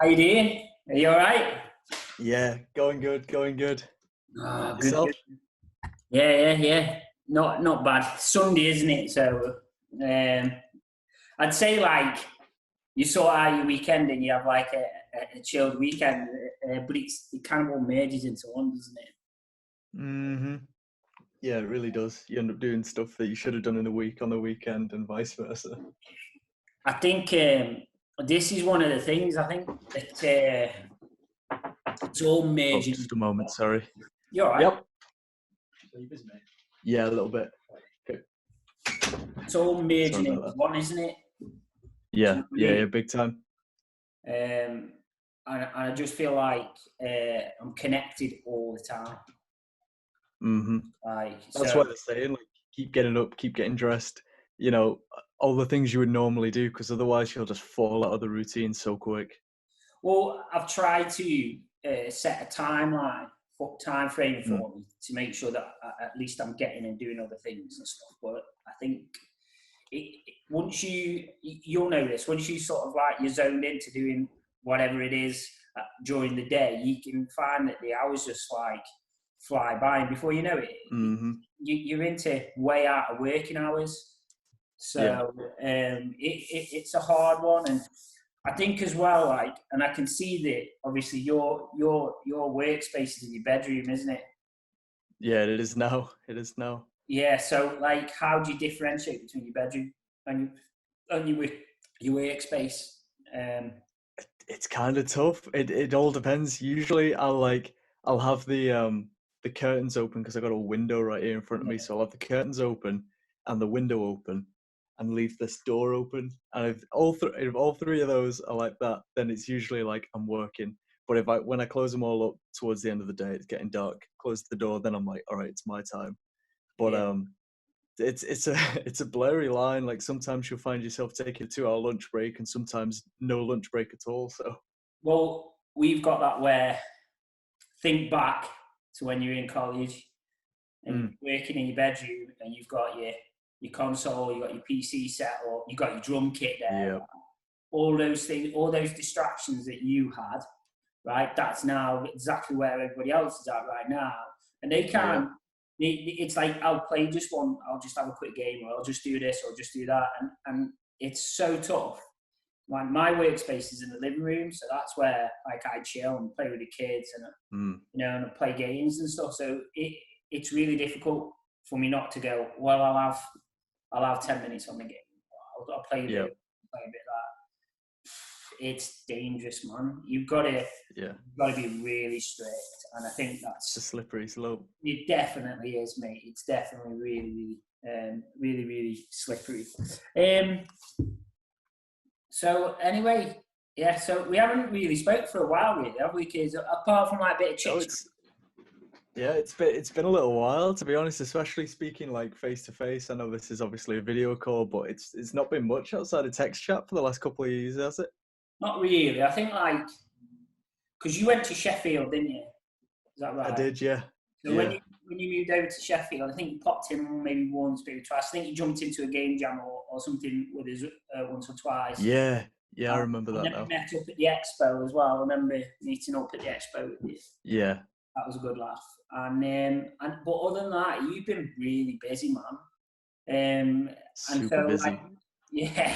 How you doing? Are you all right? Yeah, going good, going good. Oh, good, Yourself? good. Yeah. Not bad. Sunday, isn't it? So, um, I'd say like you sort out your weekend and you have like a chilled weekend, but it kind of all merges into one, doesn't it? hmm Yeah, it really does. You end up doing stuff that you should have done in the week on the weekend and vice versa. I think this is one of the things. I think that it's all Oh, merging. just a moment, sorry. You're all right. Yep. Yeah, a little bit. Okay. It's all Sorry merging about into that. one, isn't it? Do you Yeah, know what I yeah, mean? big time. And I just feel like I'm connected all the time. hmm Like That's why so, they're saying, like, keep getting up, keep getting dressed, you know, all the things you would normally do, because otherwise you'll just fall out of the routine so quick. well, I've tried to set a time frame Mm. for me to make sure that at least I'm getting and doing other things and stuff. But I think once you'll know this, once you sort of like you're zoned into doing whatever it is during the day, you can find that the hours just like fly by, and before you know it, hmm you're into way out of working hours. Yeah. So it's a hard one, and I think as well, like, and I can see that obviously your workspace is in your bedroom, isn't it? Yeah, it is now. It is now. Yeah. So like, how do you differentiate between your bedroom and your workspace? Um, It's kind of tough. It all depends. Usually I'll have the curtains open because I got a window right here in front of me. yeah. So I'll have the curtains open and the window open and leave this door open. And if all three of those are like that, then it's usually like I'm working. But if I when I close them all up towards the end of the day, it's getting dark. Close the door, then I'm like, all right, it's my time. But Yeah. it's a it's a blurry line. Like sometimes you'll find yourself taking a 2 hour lunch break and sometimes no lunch break at all. So Well, we've got that where think back to when you're in college and mm, you're working in your bedroom and you've got your console, you've got your PC set up, you've got your drum kit there, yeah, all those things, all those distractions that you had, right? That's now exactly where everybody else is at right now. And they yeah, can't, it's like, I'll just have a quick game, or I'll just do this, or just do that. And it's so tough. Like my workspace is in the living room, so that's where like I chill and play with the kids and mm, and I play games and stuff. So it's really difficult for me not to go. Well, I'll have 10 minutes on the game. I'll play a bit, yeah, play a bit of that. It's dangerous, man. You've got to be really strict, and I think it's a that's slippery slope. it. Definitely is, mate. It's definitely really slippery. Um, So anyway, yeah. So we haven't really spoke for a while, really, have we? Kids, apart from like a bit of No, chit. it's been a little while, to be honest, especially speaking like face to face. I know this is obviously a video call, but it's not been much outside of text chat for the last couple of years, has it? Not really. I think like because you went to Sheffield, didn't you? Is that I right? did, yeah, So when yeah, you moved over to Sheffield, I think you popped in maybe once, maybe twice. I think you jumped into a game jam or something with us once or twice. yeah, yeah. I And remember that then we now. met up at the expo as well. I remember meeting up at the expo with you. Yeah, That was a good laugh. And but other than that, you've been really busy, man. And super so like, busy. yeah,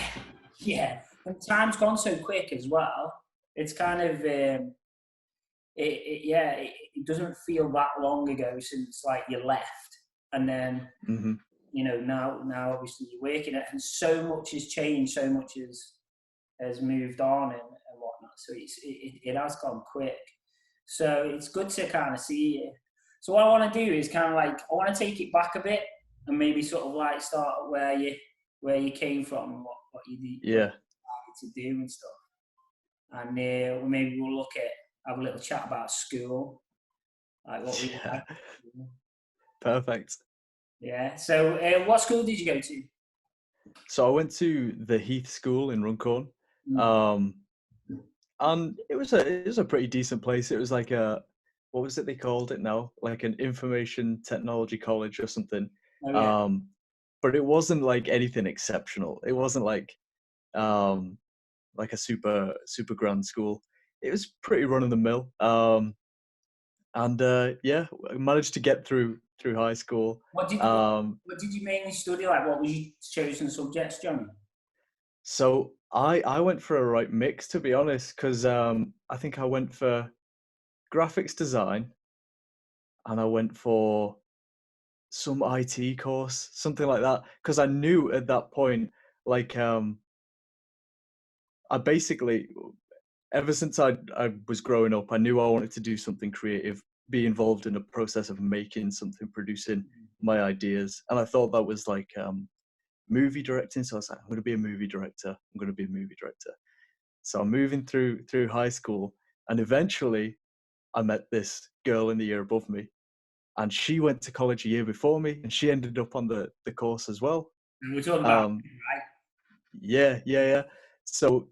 yeah. And time's gone so quick as well. It's kind of it doesn't feel that long ago since like you left, and then hmm now obviously you're working it, and so much has changed, so much has moved on and whatnot. So it has gone quick. So it's good to kind of see you. So what I want to do is kind of like I want to take it back a bit and maybe sort of like start at where you came from and what you did, what Yeah, you started to do and stuff. And maybe we'll have a little chat about school, like what we yeah, like. perfect. Yeah. So what school did you go to? So I went to the Heath School in Runcorn, Mm. um, and it was a pretty decent place. It was like a what was it they called it now? Like an information technology college or something. Oh yeah. Um, but it wasn't like anything exceptional. It wasn't um like a super grand school. it was pretty run of the mill. And yeah, I managed to get through high school. What did what, Um, what did you mainly study? Like, what was your chosen subjects, Johnny? so I went for a right mix, to be honest, because I think I went for graphics design and I went for some IT course, something like that, because I knew at that point, like I basically, ever since I was growing up, I knew I wanted to do something creative, be involved in the process of making something, producing my ideas, and I thought that was like movie directing. So I was like, I'm going to be a movie director. I'm going to be a movie director. So I'm moving through high school, and eventually I met this girl in the year above me, and she went to college a year before me, and she ended up on the course as well. And we're talking about, Um, right? yeah. So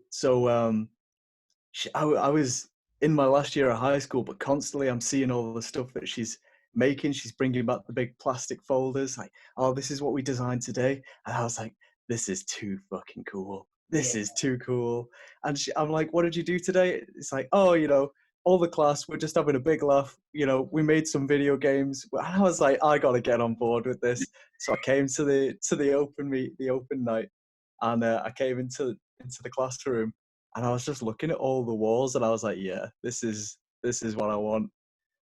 I was in my last year of high school, but constantly I'm seeing all the stuff that she's making. She's bringing back the big plastic folders, like, oh, this is what we designed today. And I was like, this is too fucking cool. This Yeah, is too cool. And I'm like, what did you do today? It's like, oh, all the class, we're just having a big laugh. We made some video games. And I was like, I gotta get on board with this. So I came to the open night, and I came into the classroom, and I was just looking at all the walls, and I was like, yeah, this is what I want.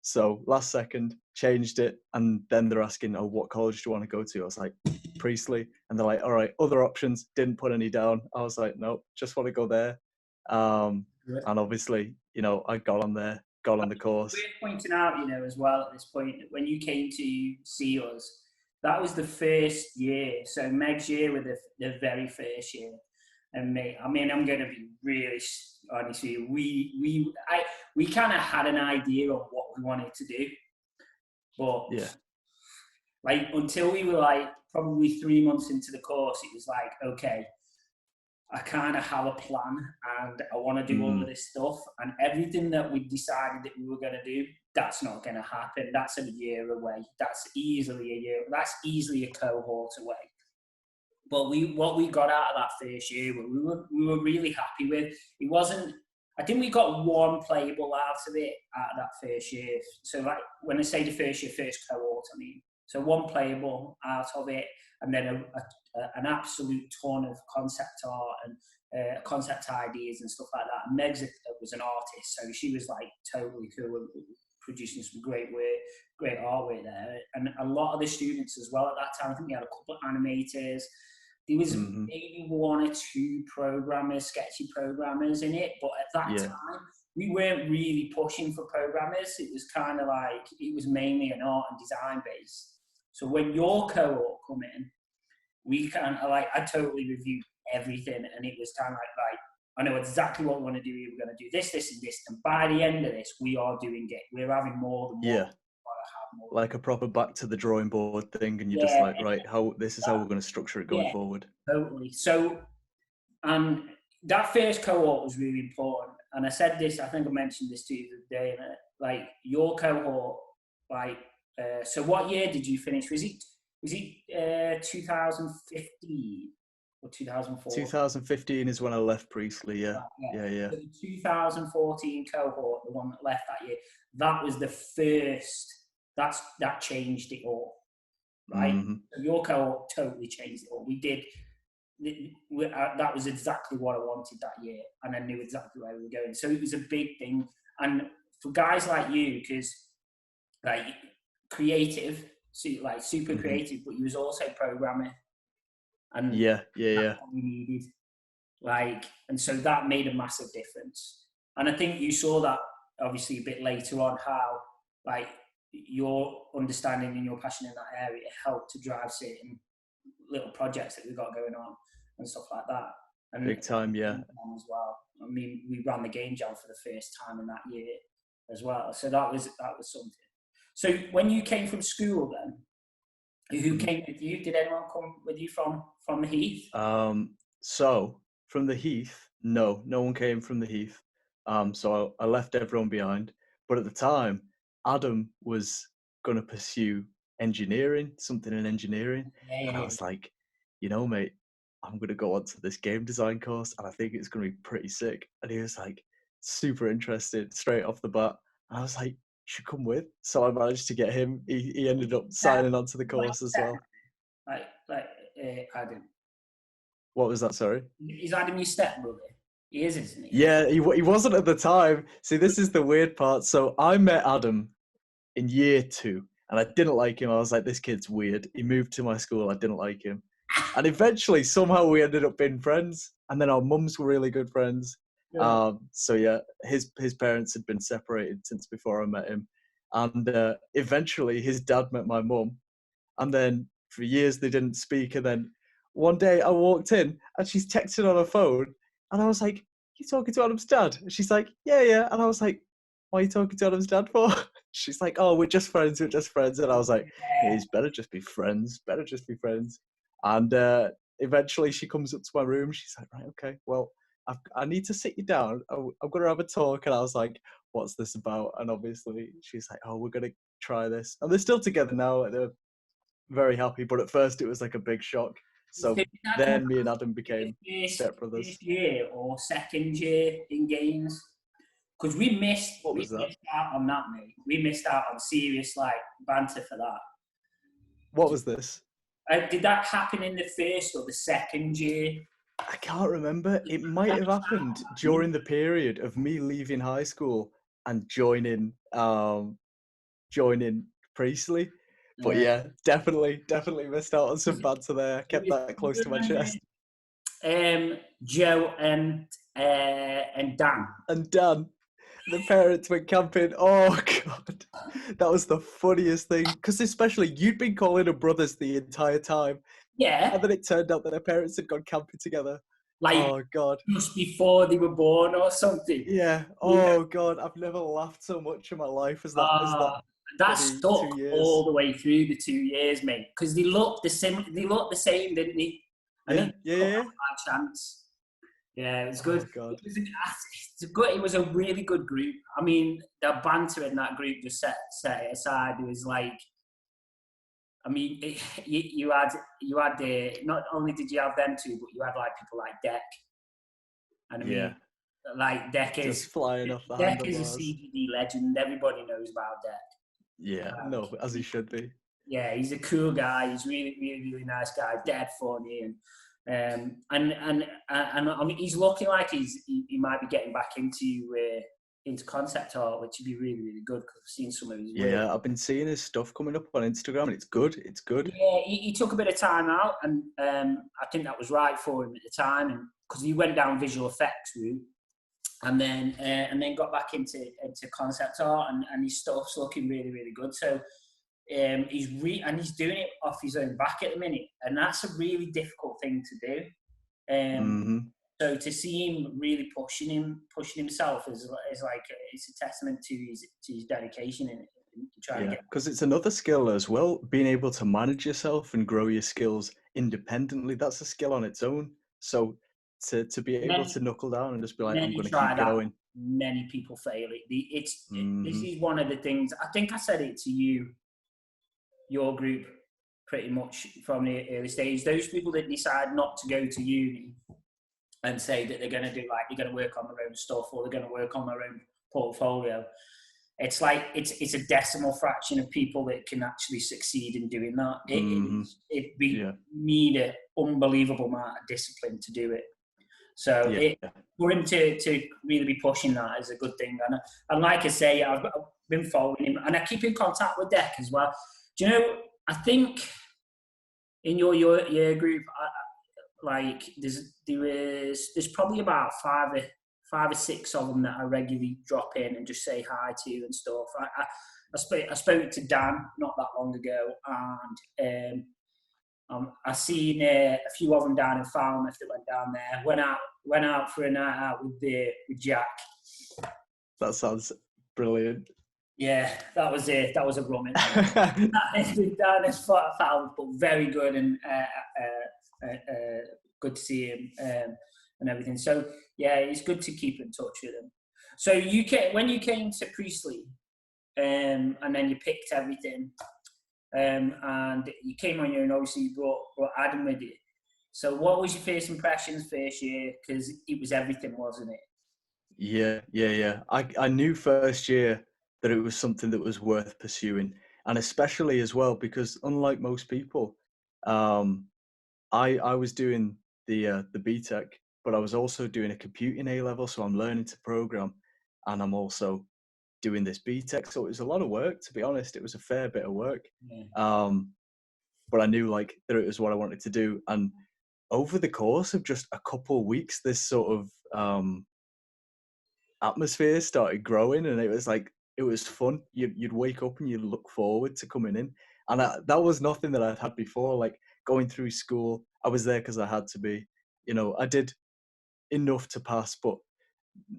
So last second, changed it, and then they're asking, oh, what college do you want to go to? I was like, Priestley, and they're like, all right, other options. Didn't put any down. I was like, nope, just want to go there. good. And obviously, I got on there, got on the course. Worth pointing out, as well at this point, that when you came to see us, that was the first year. So Meg's year was the very first year, and me. I mean, I'm going to be really honest with you. We kind of had an idea of what we wanted to do, but Yeah. like until we were like probably 3 months into the course, it was like, okay, I kind of have a plan and I want to do all of this stuff. And everything that we decided that we were going to do, that's not going to happen. That's a year away. That's easily a year. That's easily a cohort away. But what we got out of that first year, we were really happy with. It wasn't. I think we got one playable out of it out of that first year. So like when I say the first year, first cohort, I mean so one playable out of it, and then an absolute ton of concept art and concept ideas and stuff like that. And Meg's was an artist, so she was like totally cool, producing some great artwork there. And a lot of the students as well at that time, I think we had a couple of animators. There was maybe one or two programmers, sketchy programmers in it, but at that Yeah. time, we weren't really pushing for programmers. It was kind of like, it was mainly an art and design base. So when your cohort come in, we kind of like, I totally reviewed everything, and it was kind of like, I know exactly what we want to do. We're going to do this, this, and this. And by the end of this, we are doing it. We're having more than one. Yeah. Like a proper back to the drawing board thing, and you're just Yeah, like, right, this is how we're going to structure it going yeah, forward. totally. So, that first cohort was really important. And I said this, I think I mentioned this to you the other day, like your cohort, like, so what year did you finish? Was it 2015 or 2004? 2015 is when I left Priestley. Yeah. So the 2014 cohort, the one that left that year, that was the first. That changed it all, right? So your cohort totally changed it all. That was exactly what I wanted that year, and I knew exactly where we were going. So it was a big thing, and for guys like you, because like creative, like super creative, but you was also programming, and yeah. that's what we needed. Like, and so that made a massive difference. And I think you saw that obviously a bit later on, how like your understanding and your passion in that area helped to drive certain little projects that we got going on and stuff like that. And Big time, yeah. as well. I mean, we ran the game jam for the first time in that year as well. So that was something. So when you came from school, then who came with you? Did anyone come with you from the Heath? So from the Heath, no one came from the Heath. So I left everyone behind. But at the time, Adam was going to pursue engineering, something in engineering. And I was like, mate, I'm going to go on to this game design course, and I think it's going to be pretty sick. And he was like, super interested straight off the bat. And I was like, you should come with. So I managed to get him. He ended up signing on to the course as well. Like Adam. What was that? Sorry. Is Adam your stepbrother? He is, isn't he? Yeah, he wasn't at the time. See, this is the weird part. So I met Adam in year 2, and I didn't like him. I was like, this kid's weird. He moved to my school. I didn't like him. And eventually, somehow we ended up being friends. And then our mums were really good friends. Yeah. So yeah, his parents had been separated since before I met him. And eventually his dad met my mum. And then for years they didn't speak. And then one day I walked in and she's texting on her phone. And I was like, you talking to Adam's dad? And she's like, yeah. And I was like, why are you talking to Adam's dad for? She's like, oh, we're just friends. And I was like, hey, it's better just be friends. And eventually she comes up to my room. She's like, right, okay, well, I need to sit you down. I'm going to have a talk. And I was like, what's this about? And obviously she's like, oh, we're going to try this. And they're still together now. They're very happy. But at first it was like a big shock. So then me and Adam became stepbrothers. First year or second year in games? Because we missed out on that, mate. We missed out on serious like banter for that. What was this? Did that happen in the first or the second year? I can't remember. It might have happened during the period of me leaving high school and joining Priestley. But yeah, definitely missed out on some banter there. Kept that close to my chest. Joe and Dan. And Dan. The parents went camping. Oh, God. That was the funniest thing. Because especially, you'd been calling them brothers the entire time. Yeah. And then it turned out that their parents had gone camping together. Like, oh, God. Just before they were born or something. Yeah. Oh, God. I've never laughed so much in my life as that. That stuck all the way through the 2 years, mate. Because they looked the same. They looked the same, didn't they? Yeah. Chance. Yeah, it was good. Oh, God. It was a really good group. I mean, the banter in that group just set it aside. It was like, I mean, you had not only did you have them two, but you had like people like Deck. And I mean, like Deck is just flying off the Deck is a CBD legend. Everybody knows about Deck. Yeah, no, as he should be. Yeah, he's a cool guy. He's really nice guy. Dead funny, and I mean, he's looking like he might be getting back into concept art, which would be really good because I've seen some of his work. Yeah, I've been seeing his stuff coming up on Instagram, and it's good. Yeah, he took a bit of time out, and I think that was right for him at the time, and because he went down visual effects route. And then got back into concept art, and his stuff's looking really good. So he's doing it off his own back at the minute, and that's a really difficult thing to do. So to see him really pushing himself is like it's a testament to his dedication and trying to get. Because it's another skill as well, being able to manage yourself and grow your skills independently. That's a skill on its own. So. To be able to knuckle down and just be like, I'm going to keep going. Many people fail it. This is one of the things. I think I said it to you, your group, pretty much from the early stage. Those people that decide not to go to uni and say that they're going to do they're going to work on their own stuff or they're going to work on their own portfolio. It's like it's a decimal fraction of people that can actually succeed in doing that. We need an unbelievable amount of discipline to do it. So for him to really be pushing that is a good thing. And like I say, I've been following him, and I keep in contact with Deck as well. Do you know? I think in your year group, there's probably about five or six of them that I regularly drop in and just say hi to and stuff. I spoke to Dan not that long ago, and I seen a few of them down in Falmouth that went down there. Went out for a night out with Jack. That sounds brilliant. Yeah, that was a run. Down in Falmouth, but very good and good to see him and everything. So yeah, it's good to keep in touch with him. So when you came to Priestley, and then you picked everything. And you came on here and obviously you brought Adam with you. So what was your first impressions first year? Because it was everything, wasn't it? Yeah. I knew first year that it was something that was worth pursuing, and especially as well because unlike most people, um, I was doing the BTEC, but I was also doing a computing A level, so I'm learning to program, and I'm also doing this BTEC. So it was a lot of work, to be honest. It was a fair bit of work, Yeah. um, but I knew like that it was what I wanted to do, and over the course of just a couple of weeks, this sort of atmosphere started growing, and it was like it was fun. You'd wake up and you'd look forward to coming in, and that was nothing that I'd had before. Like going through school, I was there because I had to be. You know, I did enough to pass, but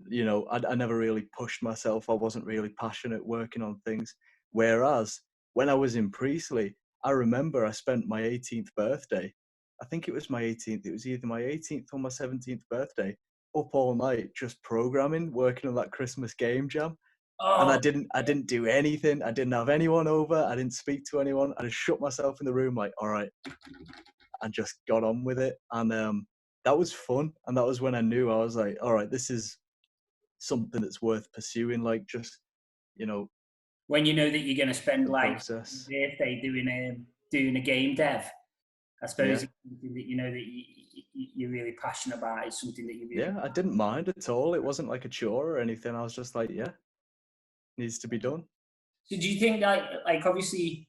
you know, I never really pushed myself. I wasn't really passionate working on things. Whereas when I was in Priestley, I remember I spent my 18th birthday. I think it was my 18th. It was either my 18th or my 17th birthday, up all night just programming, working on that Christmas game jam. And Oh, I didn't do anything. I didn't have anyone over. I didn't speak to anyone. I just shut myself in the room, like, all right, and just got on with it. And that was fun. And that was when I knew I was like, all right, this is something that's worth pursuing, like just, you know, when you know that you're going to spend the like process. your birthday doing a game dev, I suppose Yeah. it's something that you know that you're really passionate about. It's something that you really. Yeah. I didn't mind at all. It wasn't like a chore or anything. I was just like, yeah, needs to be done. So do you think that, like, obviously,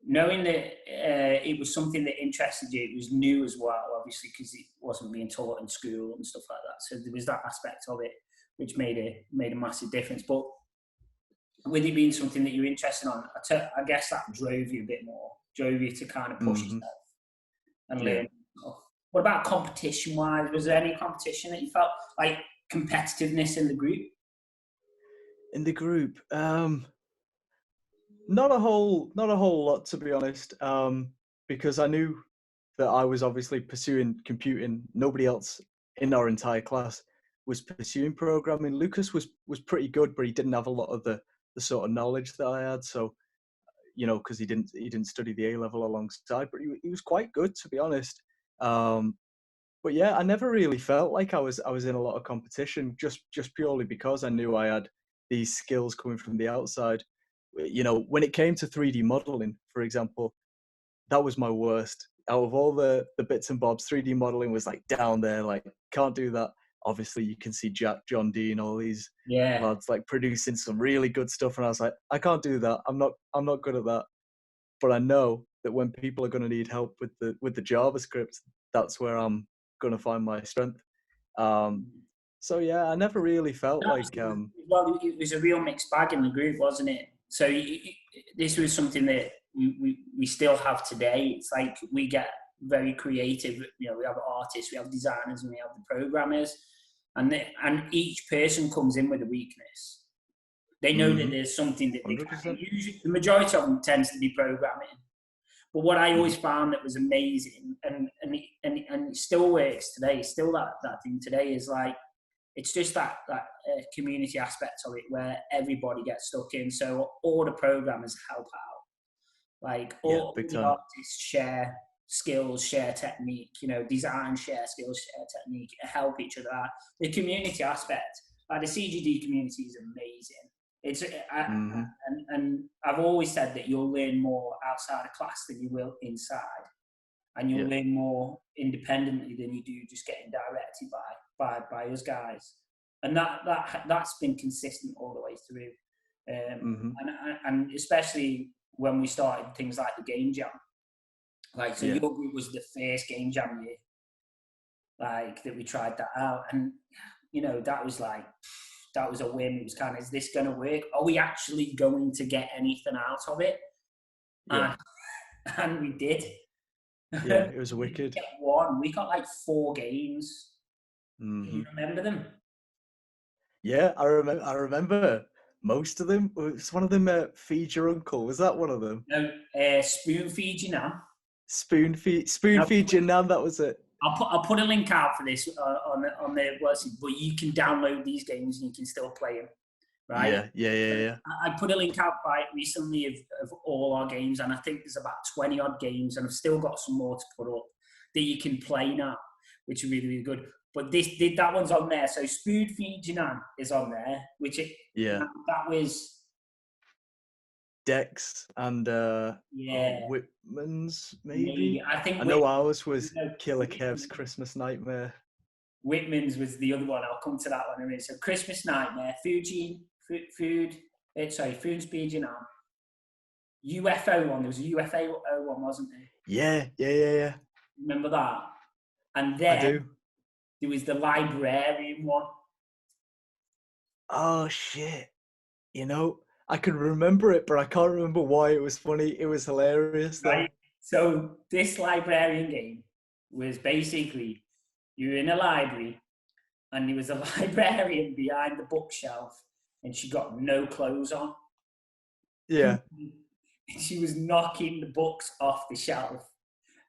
knowing that it was something that interested you, it was new as well, obviously, because it wasn't being taught in school and stuff like that. So there was that aspect of it which made a massive difference. But with it being something that you're interested on, I guess that drove you a bit more, drove you to kind of push Hmm. yourself and Yeah. learn stuff. What about competition wise? Was there any competition that you felt like competitiveness in the group? In the group, not a whole lot, to be honest. Because I knew that I was obviously pursuing computing. Nobody else in our entire class was pursuing programming. Lucas was pretty good, but he didn't have a lot of the sort of knowledge that I had. So you know, because he didn't study the A level alongside, but he was quite good, to be honest. Um, but yeah, I never really felt like I was in a lot of competition, just purely because I knew I had these skills coming from the outside. You know, when it came to 3D modeling, for example, that was my worst. Out of all the bits and bobs, 3D modeling was like down there, like can't do that. Obviously, you can see Jack, John D, and all these Yeah. lads like producing some really good stuff, and I was like, I can't do that. I'm not good at that. But I know that when people are going to need help with the JavaScript, that's where I'm going to find my strength. Um, so yeah, I never really felt like Well, it was a real mixed bag in the group, wasn't it? So this was something that we still have today. It's like we get very creative. You know, we have artists, we have designers, and we have the programmers, and each person comes in with a weakness. They know that there's something that they can do. 100%. Usually, the majority of them tends to be programming. But what I always found that was amazing, and it still works today, still that thing today is like, it's just that community aspect of it where everybody gets stuck in. So all the programmers help out. Like Yeah, all big the time. artists share skills, share technique. You know, design, share skills, share technique, help each other out. The community aspect, like the CGD community, is amazing. It's Hmm. and I've always said that you'll learn more outside of class than you will inside, and you'll Yeah. learn more independently than you do just getting directed by us guys. And that's been consistent all the way through. Hmm. And especially when we started things like the game jam. Like, so Yeah. your group was the first game jam year, like, that we tried that out. And, you know, that was like, that was a win. It was kind of, is this going to work? Are we actually going to get anything out of it? Yeah. And, and we did. Yeah. It was We didn't wicked. get one. We got like 4 games. Can you Hmm. remember them? Yeah, I remember most of them. Was one of them Feed Your Uncle? Was that one of them? No, spoon feed you now. Spoon Now, feed your nan. That was it. I'll put a link out for this on the website, but you can download these games and you can still play them, right? Yeah. I put a link out right recently of all our games, and I think there's about 20 odd games, and I've still got some more to put up that you can play now, which are really, really good. But that one's on there. So Spoon Feed Your Nan is on there, Yeah. that was Dex and yeah Whitman's maybe maybe. I think I know ours was no, Killer Kev's Christmas Nightmare. Whitman's was the other one. I'll come to that one in a minute. So Christmas Nightmare, Food Speed Your Nan. UFO one. There was a UFO one, wasn't there? Yeah. Remember that? And I then do. there was the librarian one. Oh shit. You know, I can remember it, but I can't remember why it was funny. It was hilarious though. Right. So this librarian game was basically you were in a library and there was a librarian behind the bookshelf and she got no clothes on. Yeah. She was knocking the books off the shelf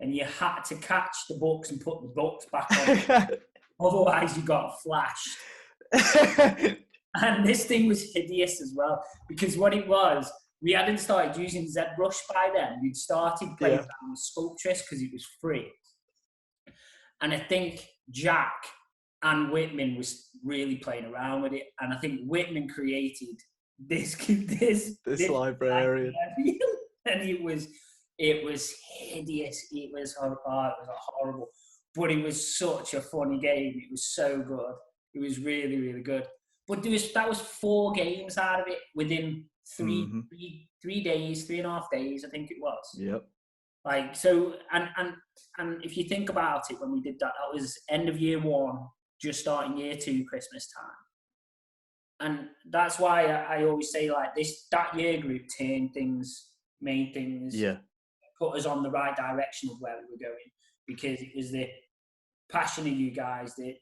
and you had to catch the books and put the books back on. Otherwise you got flashed. And this thing was hideous as well because what it was, we hadn't started using ZBrush by then. We'd started playing around with Sculptress because it was free. And I think Jack and Whitman was really playing around with it. And I think Whitman created this librarian. And it was hideous. It was horrible. But it was such a funny game. It was so good. It was really, really good. But that was 4 games out of it within 3 days, 3.5 days, I think it was. Yep. Like so, and if you think about it, when we did that, that was end of year 1, just starting year 2, Christmas time, and that's why I always say like that year group made things, put us on the right direction of where we were going because it was the passion of you guys, the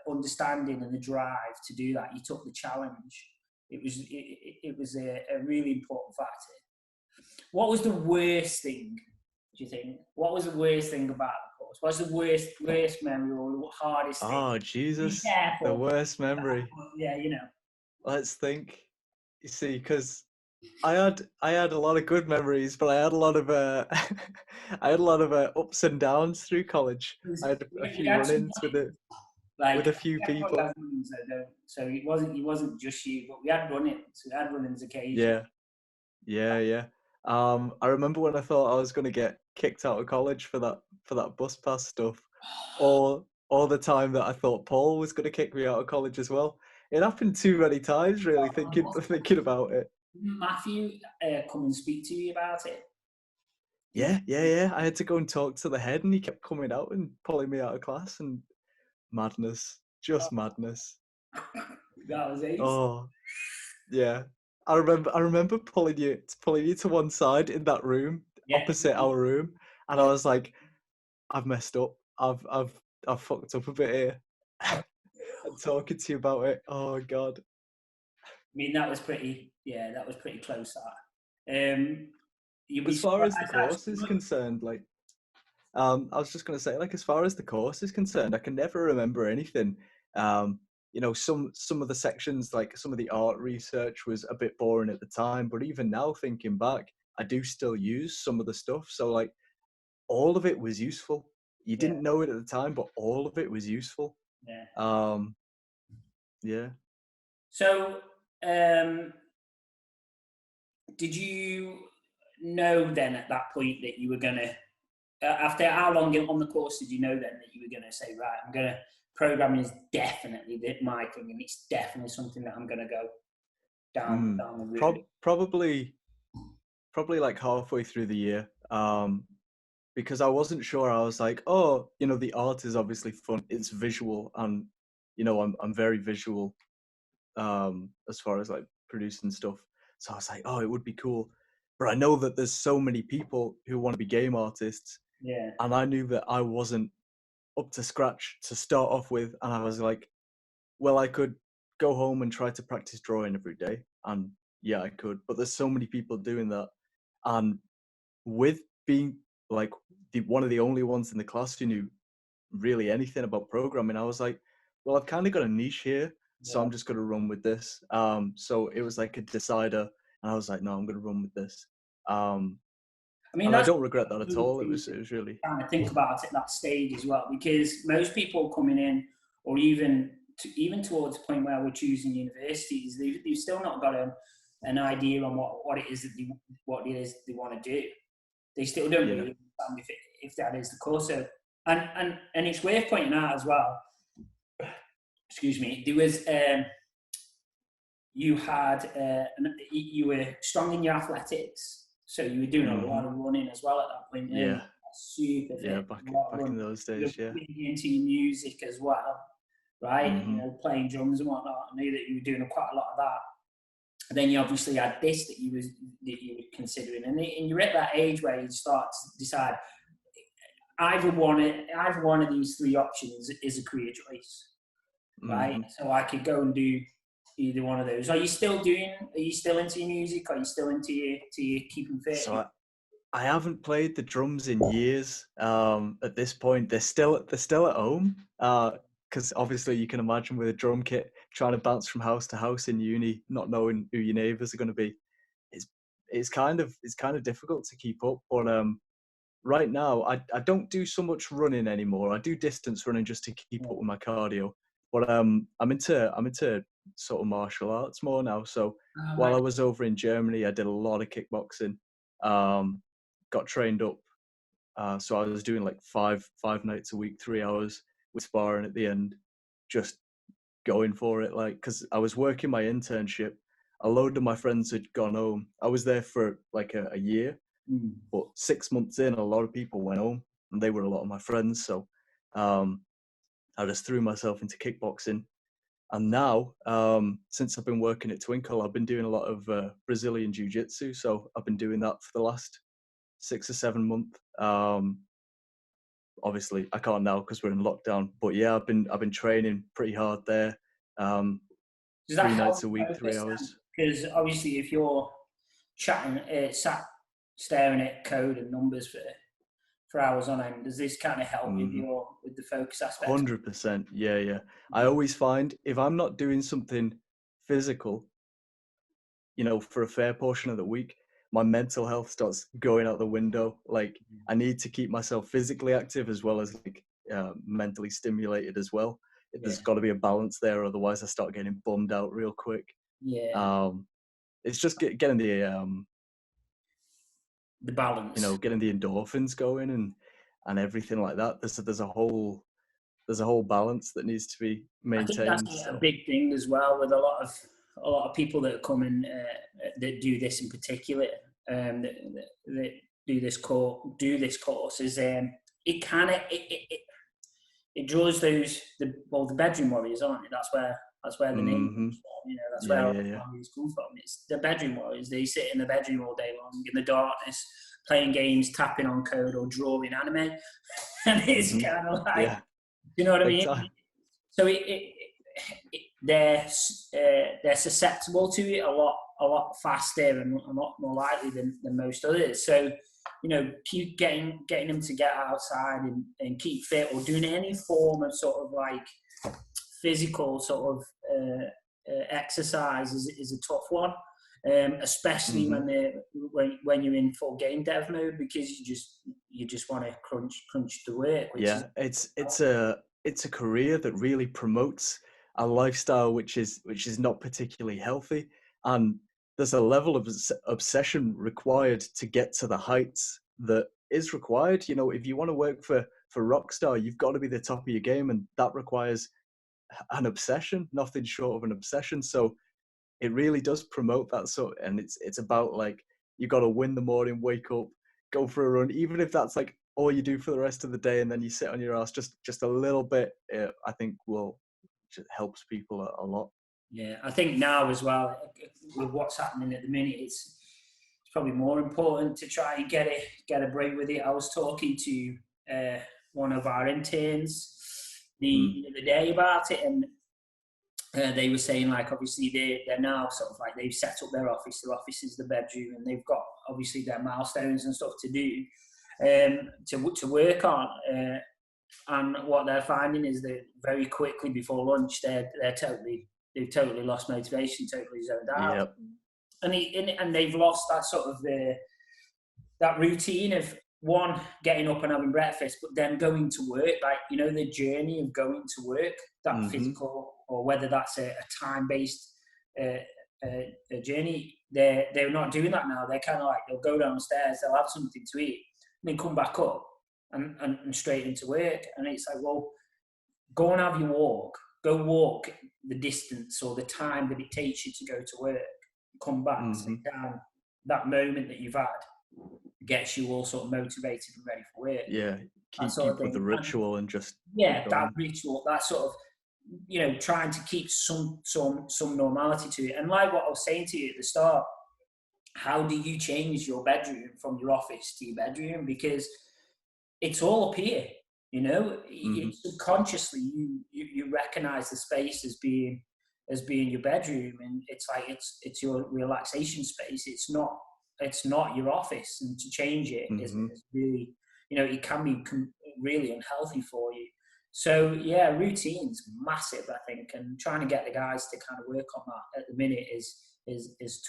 understanding and the drive to do that. You took the challenge. It was a really important factor. What was the worst thing? Do you think? What was the worst thing about the course? What's the worst memory or the hardest thing? Oh Jesus! The worst memory. Yeah, you know. Let's think. You see, because I had a lot of good memories, but I had a lot of ups and downs through college. I had a few run-ins with a few people. So it wasn't just you, but we had run-ins. We had run-ins occasionally. Yeah. I remember when I thought I was going to get kicked out of college for that bus pass stuff, or the time that I thought Paul was going to kick me out of college as well. It happened too many times, really, thinking about it. Didn't Matthew come and speak to you about it? Yeah. I had to go and talk to the head, and he kept coming out and pulling me out of class, and madness, just madness. That was ace. Oh, yeah. I remember pulling you to one side in that room, opposite our room, and I was like, I've messed up. I've fucked up a bit here. I'm talking to you about it. Oh God. I mean, that was pretty close. That. As far as the course is concerned, like, I was just going to say, like, as far as the course is concerned, I can never remember anything. You know, some of the sections, like some of the art research was a bit boring at the time, but even now thinking back, I do still use some of the stuff. So like, all of it was useful. You didn't know it at the time, but all of it was useful. Yeah. So, did you know then at that point that you were gonna, after how long on the course did you know then that you were gonna say, right, programming is definitely my thing, and it's definitely something that I'm gonna go down the route? Probably like halfway through the year. Because I wasn't sure. I was like, oh, you know, the art is obviously fun. It's visual, and you know, I'm very visual as far as like producing stuff. So I was like, oh, it would be cool. But I know that there's so many people who want to be game artists. Yeah. And I knew that I wasn't up to scratch to start off with. And I was like, well, I could go home and try to practice drawing every day. And yeah, I could. But there's so many people doing that. And with being like one of the only ones in the class who knew really anything about programming, I was like, well, I've kind of got a niche here. So I'm just going to run with this. So it was like a decider. And I was like, no, I'm going to run with this. I mean, and I don't regret that at all. It was really trying to think about it at that stage as well, because most people coming in or even towards the point where we're choosing universities, they've still not got an idea on what it is that they want to do. They still don't really understand if that is the course. So, and it's worth pointing out as well. Excuse me. There was you were strong in your athletics, so you were doing a lot of running as well at that point. Yeah. Super fit. Yeah, back in those days. You're into music as well, right? Mm-hmm. You know, playing drums and whatnot. I knew that you were doing quite a lot of that. And then you obviously had this that you were considering, and you're at that age where you start to decide either one of these three options is a career choice, right? Mm-hmm. So I could go and do either one of those. Are you still into your music? Are you still into your keeping fit? So I haven't played the drums in years. At this point, they're still at home. Because obviously you can imagine with a drum kit trying to bounce from house to house in uni, not knowing who your neighbours are going to be, it's kind of difficult to keep up. But right now, I don't do so much running anymore. I do distance running just to keep up with my cardio. But I'm into sort of martial arts more now. So while I was over in Germany, I did a lot of kickboxing. Got trained up. So I was doing like five nights a week, 3 hours with sparring at the end, just going for it. Like, because I was working my internship, a load of my friends had gone home. I was there for like a year, but 6 months in, a lot of people went home, and they were a lot of my friends. So I just threw myself into kickboxing. And now, since I've been working at Twinkle, I've been doing a lot of Brazilian Jiu-Jitsu. So I've been doing that for the last 6 or 7 months. Obviously, I can't now because we're in lockdown. But yeah, I've been training pretty hard there. 3 nights a week, 3 hours. Because obviously, if you're chatting, sat staring at code and numbers for hours on end, does this kind of help with the focus aspect? 100%. Yeah. I always find if I'm not doing something physical, for a fair portion of the week, my mental health starts going out the window. Like, I need to keep myself physically active as well as like mentally stimulated as well. There's got to be a balance there, otherwise I start getting bummed out real quick. Yeah. It's just getting the balance. Getting the endorphins going and everything like that. There's a whole balance that needs to be maintained. I think that's a big thing as well with a lot of people that come in that do this in particular, that do this course is it kind of it draws the bedroom warriors, aren't it? That's where the name comes from. That's where all the warriors come from. It's the bedroom warriors. They sit in the bedroom all day long in the darkness, playing games, tapping on code or drawing anime, and it's kind of like, you know what I mean? So they're susceptible to it a lot faster and a lot more likely than most others. So, keep getting them to get outside and keep fit, or doing any form of sort of like physical sort of exercise is a tough one, especially when you're in full game dev mode, because you just want to crunch the work. It's a career that really promotes a lifestyle which is not particularly healthy, and there's a level of obsession required to get to the heights that is required. If you want to work for Rockstar, you've got to be the top of your game, and that requires an obsession, nothing short of an obsession. So it really does promote that sort, and it's about like, you got to win the morning, wake up, go for a run, even if that's like all you do for the rest of the day, and then you sit on your ass just a little bit. I think helps people a lot. Yeah, I think now as well, with what's happening at the minute, it's probably more important to try and get a break with it. I was talking to one of our interns the other day about it, and they were saying, like, obviously they're now sort of like, they've set up their office. Their office is the bedroom, and they've got obviously their milestones and stuff to do, to work on. And what they're finding is that very quickly before lunch, they've totally lost motivation, totally zoned out. Yep. And they've lost that sort of that routine of one, getting up and having breakfast, but then going to work, like, you know, the journey of going to work, that physical, or whether that's a time-based journey, they're not doing that now. They're kind of like, they'll go downstairs, they'll have something to eat, and then come back up and straight into work. And it's like, well, go and have your walk. Go walk the distance or the time that it takes you to go to work. Come back, sit down. That moment that you've had gets you all sort of motivated and ready for work. Yeah, Sort of keep with the thing. ritual and just that ritual, that sort of, you know, trying to keep some normality to it. And like what I was saying to you at the start, how do you change your bedroom from your office to your bedroom? Because it's all up here, you know. Subconsciously you recognize the space as being your bedroom, and it's like it's your relaxation space. It's not your office, and to change it is really, you know, it can be really unhealthy for you. So yeah, routine's massive, I think, and trying to get the guys to kind of work on that at the minute is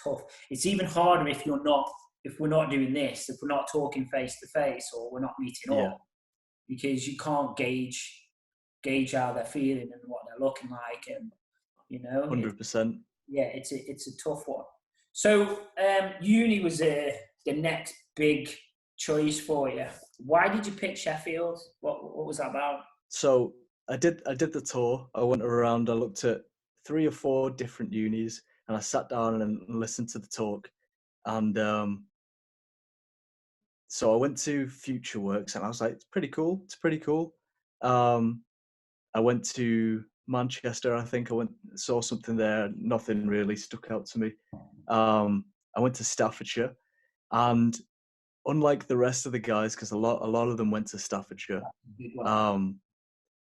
tough. It's even harder if we're not doing this, if we're not talking face to face, or we're not meeting up, because you can't gauge how they're feeling and what they're looking like, and you know, 100%. Yeah, it's a tough one. So uni was the next big choice for you. Why did you pick Sheffield? What was that about? So I did the tour. I went around. I looked at 3 or 4 different unis, and I sat down and listened to the talk. And so I went to FutureWorks, and I was like, it's pretty cool. It's pretty cool. I went to Manchester. I think I saw something there. Nothing really stuck out to me. I went to Staffordshire, and unlike the rest of the guys, because a lot of them went to Staffordshire,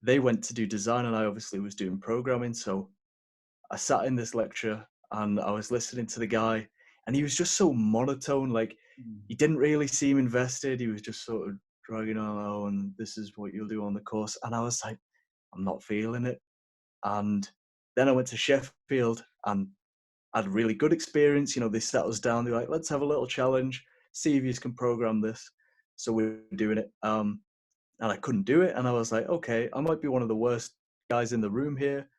they went to do design, and I obviously was doing programming. So I sat in this lecture and I was listening to the guy, and he was just so monotone. Like, he didn't really seem invested. He was just sort of dragging on, oh, and this is what you'll do on the course. And I was like, I'm not feeling it. And then I went to Sheffield and had a really good experience. You know, they sat us down. They're like, let's have a little challenge, see if you can program this. So we were doing it. And I couldn't do it. And I was like, okay, I might be one of the worst guys in the room here,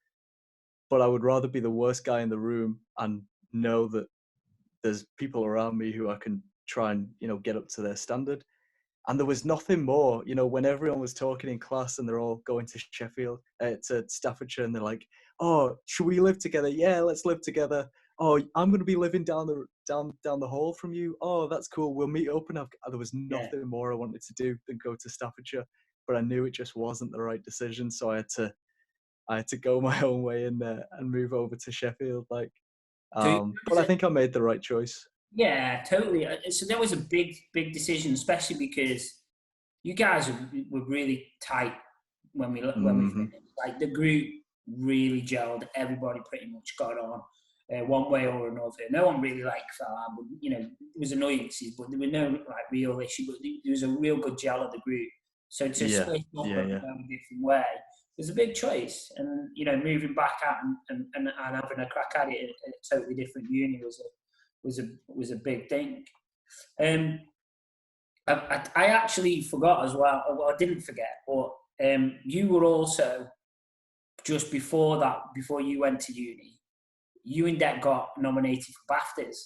but I would rather be the worst guy in the room and know that there's people around me who I can try and, you know, get up to their standard. And there was nothing more, you know, when everyone was talking in class and they're all going to Sheffield, to Staffordshire, and they're like, oh, should we live together? Yeah, let's live together. Oh, I'm going to be living down the hall from you. Oh, that's cool. We'll meet up. And there was nothing more I wanted to do than go to Staffordshire, but I knew it just wasn't the right decision. So I had to go my own way and move over to Sheffield. Like, but I think I made the right choice. Yeah, totally. So that was a big decision, especially because you guys were really tight when we finished. Like, the group really gelled. Everybody pretty much got on one way or another. No one really fell out, but you know, there was annoyances, but there were no like real issue. But there was a real good gel of the group. So to split up in a different way was a big choice, and you know, moving back out and having a crack at it at a totally different uni was a big thing. I actually forgot as well. Well, I didn't forget, but you were also, just before that, before you went to uni, you and Dad got nominated for BAFTAs.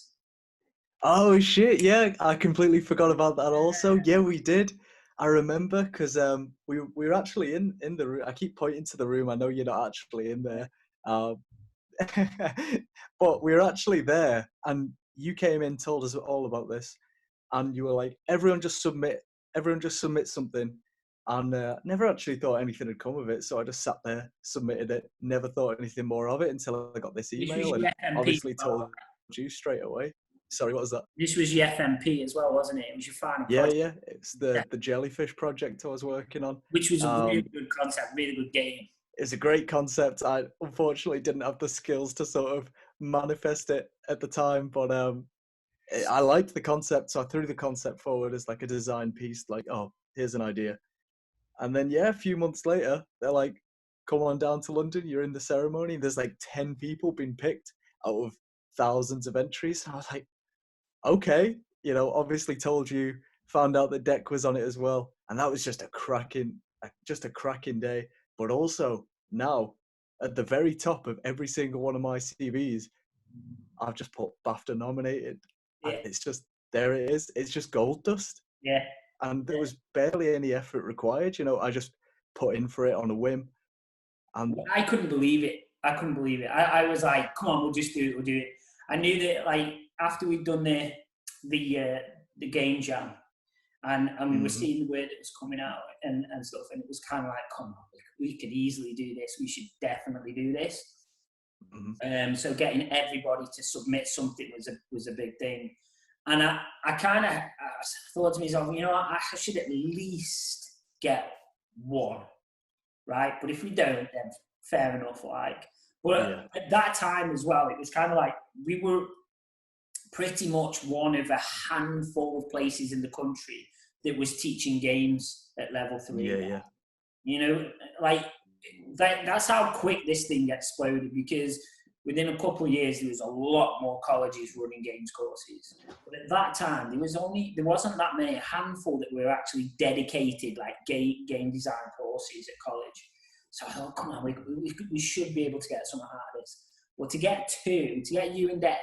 Oh shit! Yeah, I completely forgot about that. Also, yeah, we did. I remember because we were actually in the room. I keep pointing to the room. I know you're not actually in there, but we were actually there, and you came in, told us all about this, and you were like, everyone just submit something, and never actually thought anything had come of it. So I just sat there, submitted it, never thought anything more of it until I got this email, and obviously told you straight away. Sorry, what was that? This was your FMP as well, wasn't it? It was your final project. Yeah. It's the jellyfish project I was working on. Which was a really good concept, really good game. It's a great concept. I unfortunately didn't have the skills to sort of manifest it at the time, but I liked the concept, so I threw the concept forward as like a design piece, like, oh, here's an idea. And then, a few months later, they're like, come on down to London, you're in the ceremony. There's like 10 people being picked out of thousands of entries. And I was like, okay, you know, obviously told you found out the deck was on it as well, and that was just a cracking day. But also now, at the very top of every single one of my CVs, I've just put BAFTA nominated, and Yeah, it's just there. It is. It's just gold dust, yeah. and there was barely any effort required. I just put in for it on a whim, and I couldn't believe it. I couldn't believe it. I was like, come on, we'll just do it. We'll do it. I knew that like after we'd done the the game jam, and we were mhm, seeing the word that was coming out and stuff, and it was kind of like, come on, we could easily do this. We should definitely do this. mhm. So getting everybody to submit something was a big thing, and I kind of thought to myself, I should at least get one, right? But if we don't, then fair enough. Like, but Yeah, at that time as well, it was kind of like we were pretty much one of a handful of places in the country that was teaching games at level yeah, three. yeah, You know, like that's how quick this thing exploded, because within a couple of years there was a lot more colleges running games courses. But at that time there wasn't that many, a handful that were actually dedicated like game design courses at college. So I thought, come on, we should be able to get something out of this. But to get you and Deck,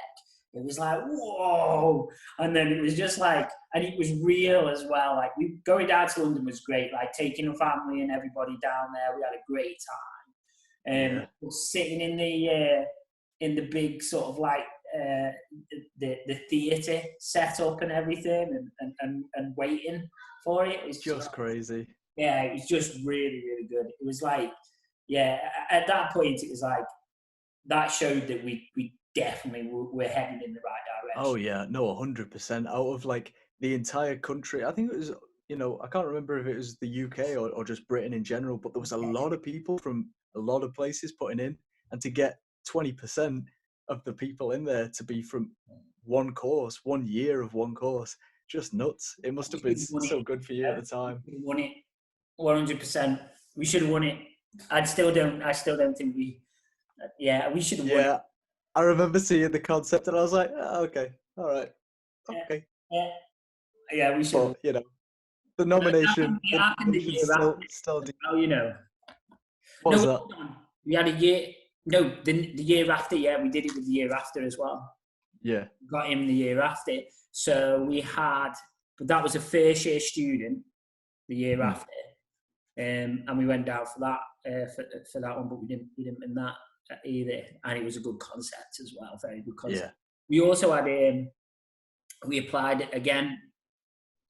it was like, whoa. And then it was just like, and it was real as well. Like, we going down to London was great. Like, taking the family and everybody down there, we had a great time. yeah. Sitting in the big sort of like the theatre set up and everything, and waiting for it. It was Just crazy. yeah, it was just really, really good. It was like, yeah, at that point, it was like, that showed that we definitely were heading in the right Oh direction. yeah, no, 100%. Out of like the entire country, I think it was, I can't remember if it was the UK or just Britain in general, but there was a lot of people from a lot of places putting in, and to get 20% of the people in there to be from one course, 1 year of one course, just nuts. It must have We been should have won it. so good for you at the We time. should have won it. 100%. We should have won it. I still don't think we. Yeah, we should have won it. Yeah, I remember seeing the concept and I was like, okay, all right, Yeah, okay. yeah, yeah, we should have won. But the But nomination, it the happened the nomination year after still. as well, you know. What No, was that? hold on. We had a year. No, the year after. Yeah, we did it with the year after as well. Yeah. Got him the year after. So we had, but that was a first year student the year Mm. after, and we went down for that for that one, but we didn't win that either. And it was a good concept as well, very good Yeah. concept. We also had we applied again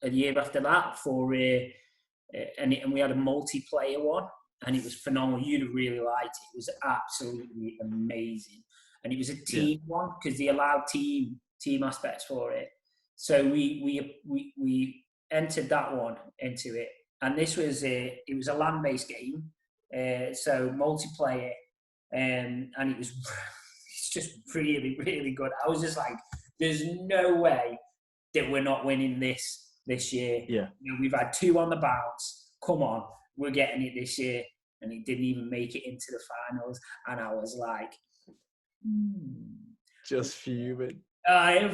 a year after that for and we had a multiplayer one, and it was phenomenal. You'd have really liked it. It was absolutely amazing, and it was a Yeah. team one because they allowed team aspects for it. So we entered that one into it, and this was it was a land based game, so multiplayer, and it was it's just really really good. I was just like, there's no way that we're not winning this year. Yeah. We've had two on the bounce. Come on, we're getting it this year. And it didn't even make it into the finals. And I was like, Just fuming.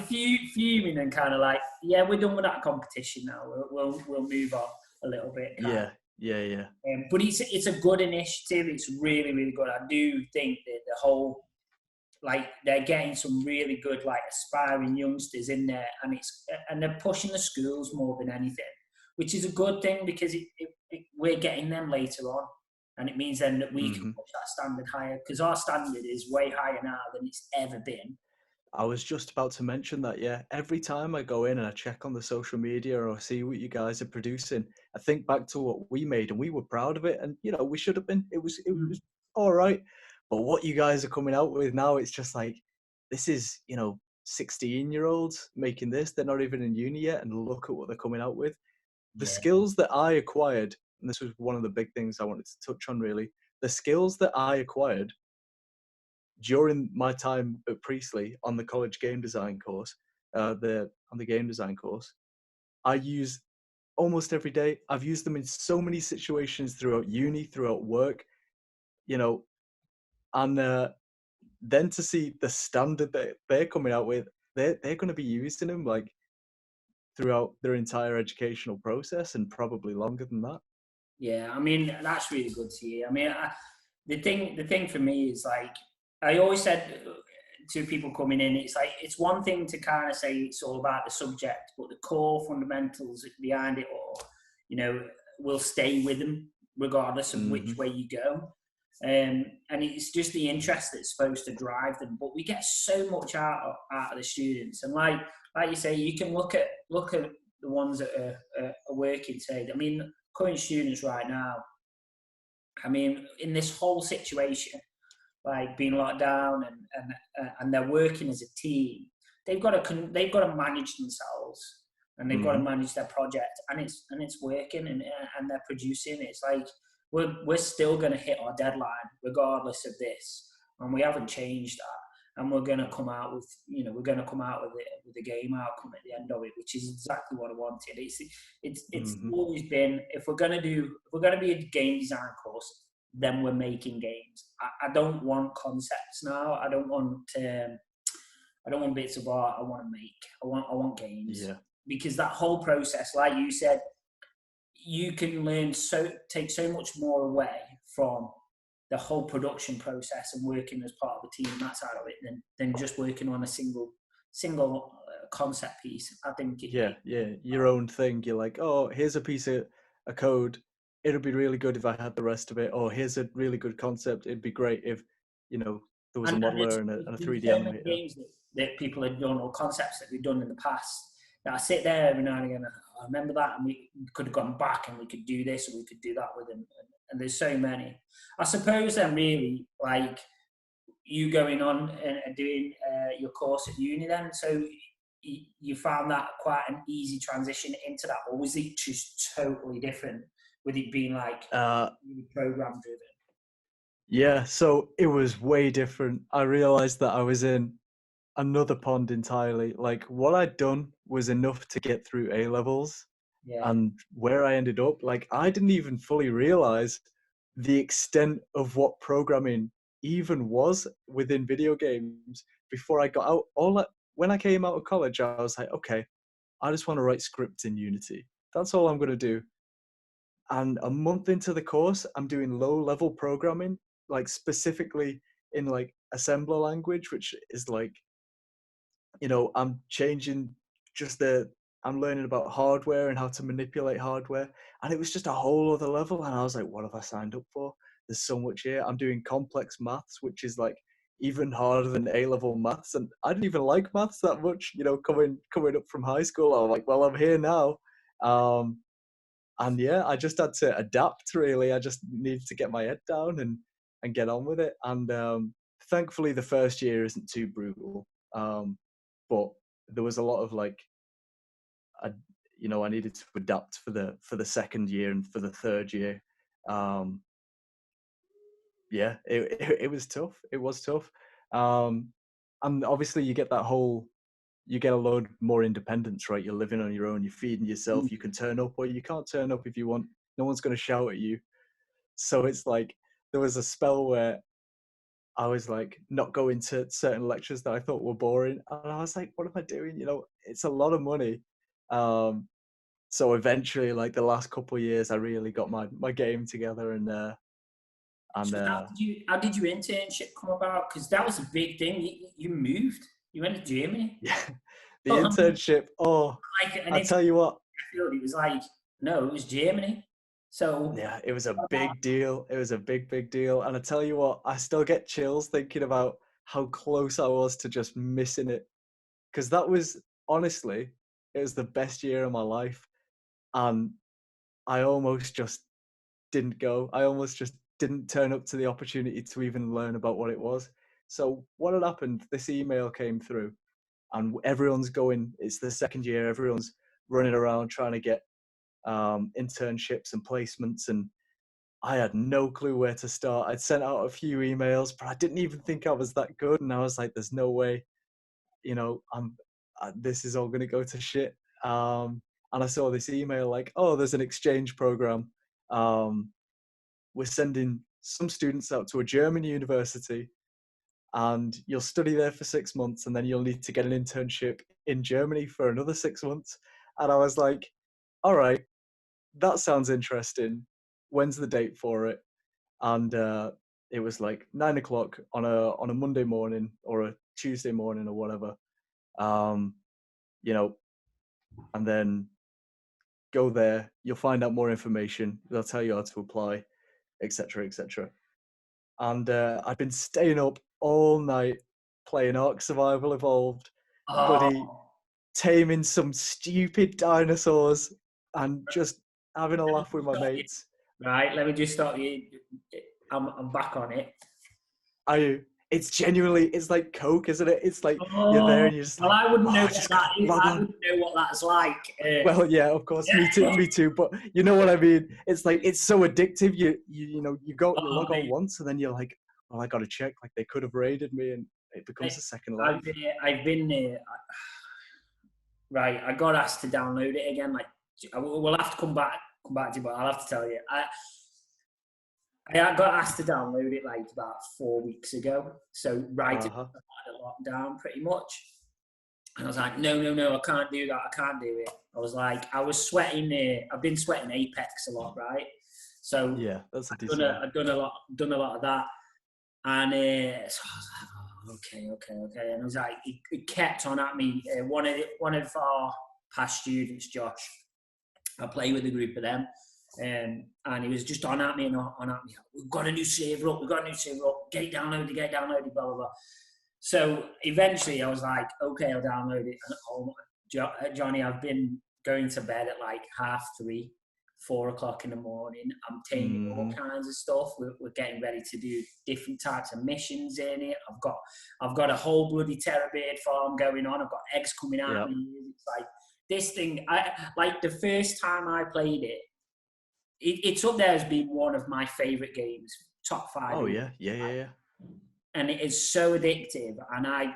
fuming and kind of like, yeah, we're done with that competition now. We'll move on a little bit. Yeah. Yeah. Yeah. But it's a good initiative. It's really, really good. I do think that the whole, like, they're getting some really good like aspiring youngsters in there, and they're pushing the schools more than anything, which is a good thing, because we're getting them later on, and it means then that we can Hmm. push that standard higher, because our standard is way higher now than it's ever been. I was just about to mention that. Yeah. Every time I go in and I check on the social media or see what you guys are producing, I think back to what we made and we were proud of it. And we should have been. It was all right. But what you guys are coming out with now, it's just like this is 16-year-olds making this. They're not even in uni yet, and look at what they're coming out with. The Yeah, skills that I acquired, and this was one of the big things I wanted to touch on really, the skills that I acquired during my time at Priestley on the college game design course, on the game design course, I use almost every day. I've used them in so many situations throughout uni, throughout work, you know, and then to see the standard that they're coming out with, they're going to be using them like throughout their entire educational process, and probably longer than that. Yeah, I mean that's really good to hear. I mean, the thing for me is like I always said to people coming in, it's like it's one thing to kind of say it's all about the subject, but the core fundamentals behind it all, you know, will stay with them regardless of which Hmm. way you go. And it's just the interest that's supposed to drive them. But we get so much out of the students, and like you say, you can look at the ones that are working today. I mean, current students right now. I mean, in this whole situation, like being locked down and they're working as a team, they've got to manage themselves and they've got to Hmm. manage their project, and it's working and they're producing. It's like we're still going to hit our deadline regardless of this, and we haven't changed that. And we're going to come out with we're going to come out with a game outcome at the end of it, which is exactly what I wanted. It's Hmm. always been, if we're going to be a game design course, then we're making games. I don't want concepts now. I don't want bits of art. I want to make. I want games, Yeah. because that whole process, like you said, you can take so much more away from the whole production process and working as part of a team, that side of it, than just working on a single concept piece. I think Yeah, yeah, your own thing. You're like, oh, here's a piece of a code. It'll be really good if I had the rest of it. Or here's a really good concept. It'd be great if, you know, there was a and modeler there's and a been 3D so many animator. games that people have done, or concepts that we've done in the past, that I sit there every now and again. I remember that, and we could have gone back and we could do this and we could do that with them. And there's so many. I suppose then, really, like you going on and doing your course at uni, then, so you found that quite an easy transition into that, or was it just totally different with it being like Uh, really program driven? yeah, so it was way different. I realized that I was in another pond entirely. Like what I'd done was enough to get through A levels, Yeah. and where I ended up, like I didn't even fully realize the extent of what programming even was within video games before I got out. When I came out of college, I was like, okay, I just want to write scripts in Unity. That's all I'm going to do. And a month into the course, I'm doing low level programming, like specifically in like assembler language, which is like, I'm changing just I'm learning about hardware and how to manipulate hardware. And it was just a whole other level. And I was like, what have I signed up for? There's so much here. I'm doing complex maths, which is like even harder than A level maths. And I didn't even like maths that much, coming up from high school. I'm like, well, I'm here now. Um, and yeah, I just had to adapt really. I just needed to get my head down and get on with it. And thankfully the first year isn't too brutal. But there was a lot of like I I needed to adapt for the second year and for the third year. Um, yeah, it was tough. It was tough. Um, and obviously you get a load more independence, right? You're living on your own, you're feeding yourself, you can turn up or you can't turn up if you want. No one's going to shout at you. So it's like there was a spell where I was like not going to certain lectures that I thought were boring, and I was like, "What am I doing?" It's a lot of money. Um, so eventually, like the last couple of years, I really got my game together, and So how did your internship come about? Because that was a big thing. You moved. You went to Germany. yeah, the Oh, I mean, internship. Oh, like, and I it's tell you what, it was like, no, it was Germany. So yeah, it was a big deal. It was a big, big deal, and I tell you what, I still get chills thinking about how close I was to just missing it, because that was honestly, it was the best year of my life, and I almost just didn't go. I almost just didn't turn up to the opportunity to even learn about what it was. So what had happened? This email came through, and everyone's going. It's the second year. Everyone's running around trying to get internships and placements, and I had no clue where to start. I'd sent out a few emails, but I didn't even think I was that good, and I was like, "There's no way, this is all going to go to shit." And I saw this email like, "Oh, there's an exchange program. Um, we're sending some students out to a German university, and you'll study there for 6 months, and then you'll need to get an internship in Germany for another 6 months." And I was like, all right, that sounds interesting. When's the date for it? And it was like 9 o'clock on a Monday morning or a Tuesday morning or whatever. Um, you know, and then go there. You'll find out more information. They'll tell you how to apply, etc., etc. And I'd been staying up all night playing Ark Survival Evolved, bloody Oh, taming some stupid dinosaurs, and just having a laugh with my stop you. mates. Right, let me just stop you. I'm back on it. I it's genuinely it's like Coke, isn't it? It's like you're there Oh, and you're just well, like, I wouldn't oh, know I what just that gotta is. log I on. wouldn't know what that's like. Well, yeah, of course, me too. But you know what I mean? It's like it's so addictive. You know you Oh, log on mate, once and then you're like, well, I gotta check. Like they could have raided me, and it becomes a second life. I've been there. Right, I got asked to download it again. Like, we'll have to come back to you, but I'll have to tell you. I got asked to download it like about 4 weeks ago. So right at Uh-huh. the lockdown, pretty much. And I was like, no, no, no, I can't do that. I can't do it. I was like, I was sweating. I've been sweating Apex a lot, right? So Yeah, that's a decent one. I've done a lot of that. And so I was like, oh, okay. And I was like, it kept on at me. One of our past students, Josh, I play with a group of them. And he was just on at me and on at me. We've got a new server up. Get it downloaded, blah, blah, blah. So eventually I was like, okay, I'll download it. And Johnny, I've been going to bed at like 3:30, 4 o'clock in the morning. I'm taking all Mm-hmm. kinds of stuff. We're getting ready to do different types of missions in it. I've got a whole bloody terrorbeard farm going on. I've got eggs coming out Yeah. of me. It's like this thing. I like the first time I played it. It's up there as being one of my favorite games, top five. Oh yeah, yeah. And it is so addictive, and I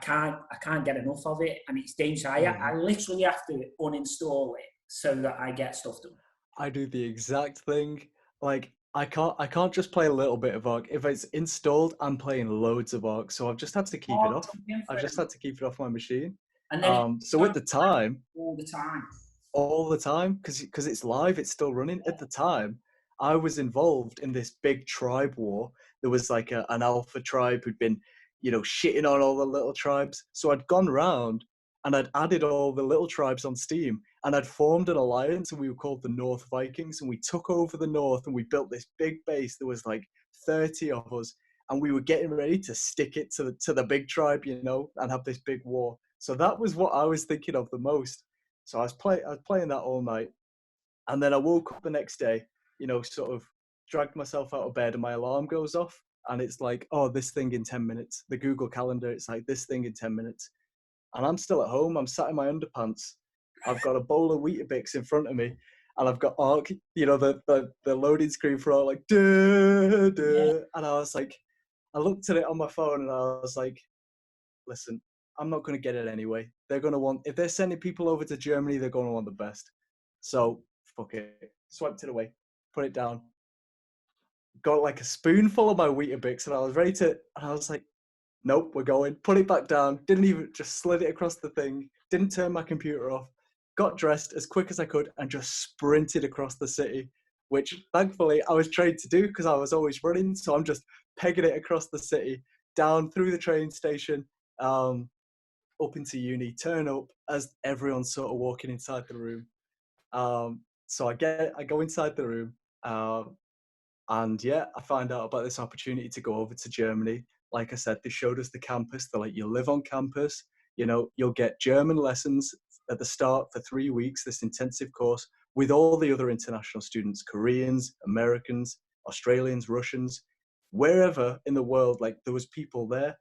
can't get enough of it, and it's dangerous. Mm-hmm. I literally have to uninstall it so that I get stuff done. I do the exact thing. Like I can't just play a little bit of Ark. If it's installed, I'm playing loads of Ark. So I've just had to keep it Oh, off. something I've for just them. had to keep it off my machine. And then So at the time, all the time. all the time, because it's live, it's still running. At the time, I was involved in this big tribe war. There was like an alpha tribe who'd been, shitting on all the little tribes. So I'd gone round and I'd added all the little tribes on Steam, and I'd formed an alliance, and we were called the North Vikings, and we took over the North, and we built this big base. There was like 30 of us, and we were getting ready to stick it to the big tribe, and have this big war. So that was what I was thinking of the most. So I was playing that all night, and then I woke up the next day, sort of dragged myself out of bed, and my alarm goes off, and it's like, oh, this thing in 10 minutes. The Google Calendar, it's like this thing in 10 minutes, and I'm still at home. I'm sat in my underpants. I've got a bowl of Weetabix in front of me, and I've got Ark, the loading screen for Ark, like duh, Yeah. duh. And I was like, I looked at it on my phone, and I was like, listen, I'm not going to get it anyway. They're going to want, if they're sending people over to Germany, they're going to want the best. So fuck it. Swiped it away, put it down, got like a spoonful of my Weetabix, and I was ready to, and I was like, nope, we're going. Put it back down. Didn't even, just slid it across the thing. Didn't turn my computer off. Got dressed as quick as I could and just sprinted across the city, which thankfully I was trained to do because I was always running. So I'm just pegging it across the city, down through the train station, up into uni, turn up as everyone's sort of walking inside the room. So I go inside the room, and yeah, I find out about this opportunity to go over to Germany. Like I said, they showed us the campus. They're like, you'll live on campus, you'll get German lessons at the start for 3 weeks, this intensive course with all the other international students, Koreans, Americans, Australians, Russians, wherever in the world, like there was people there.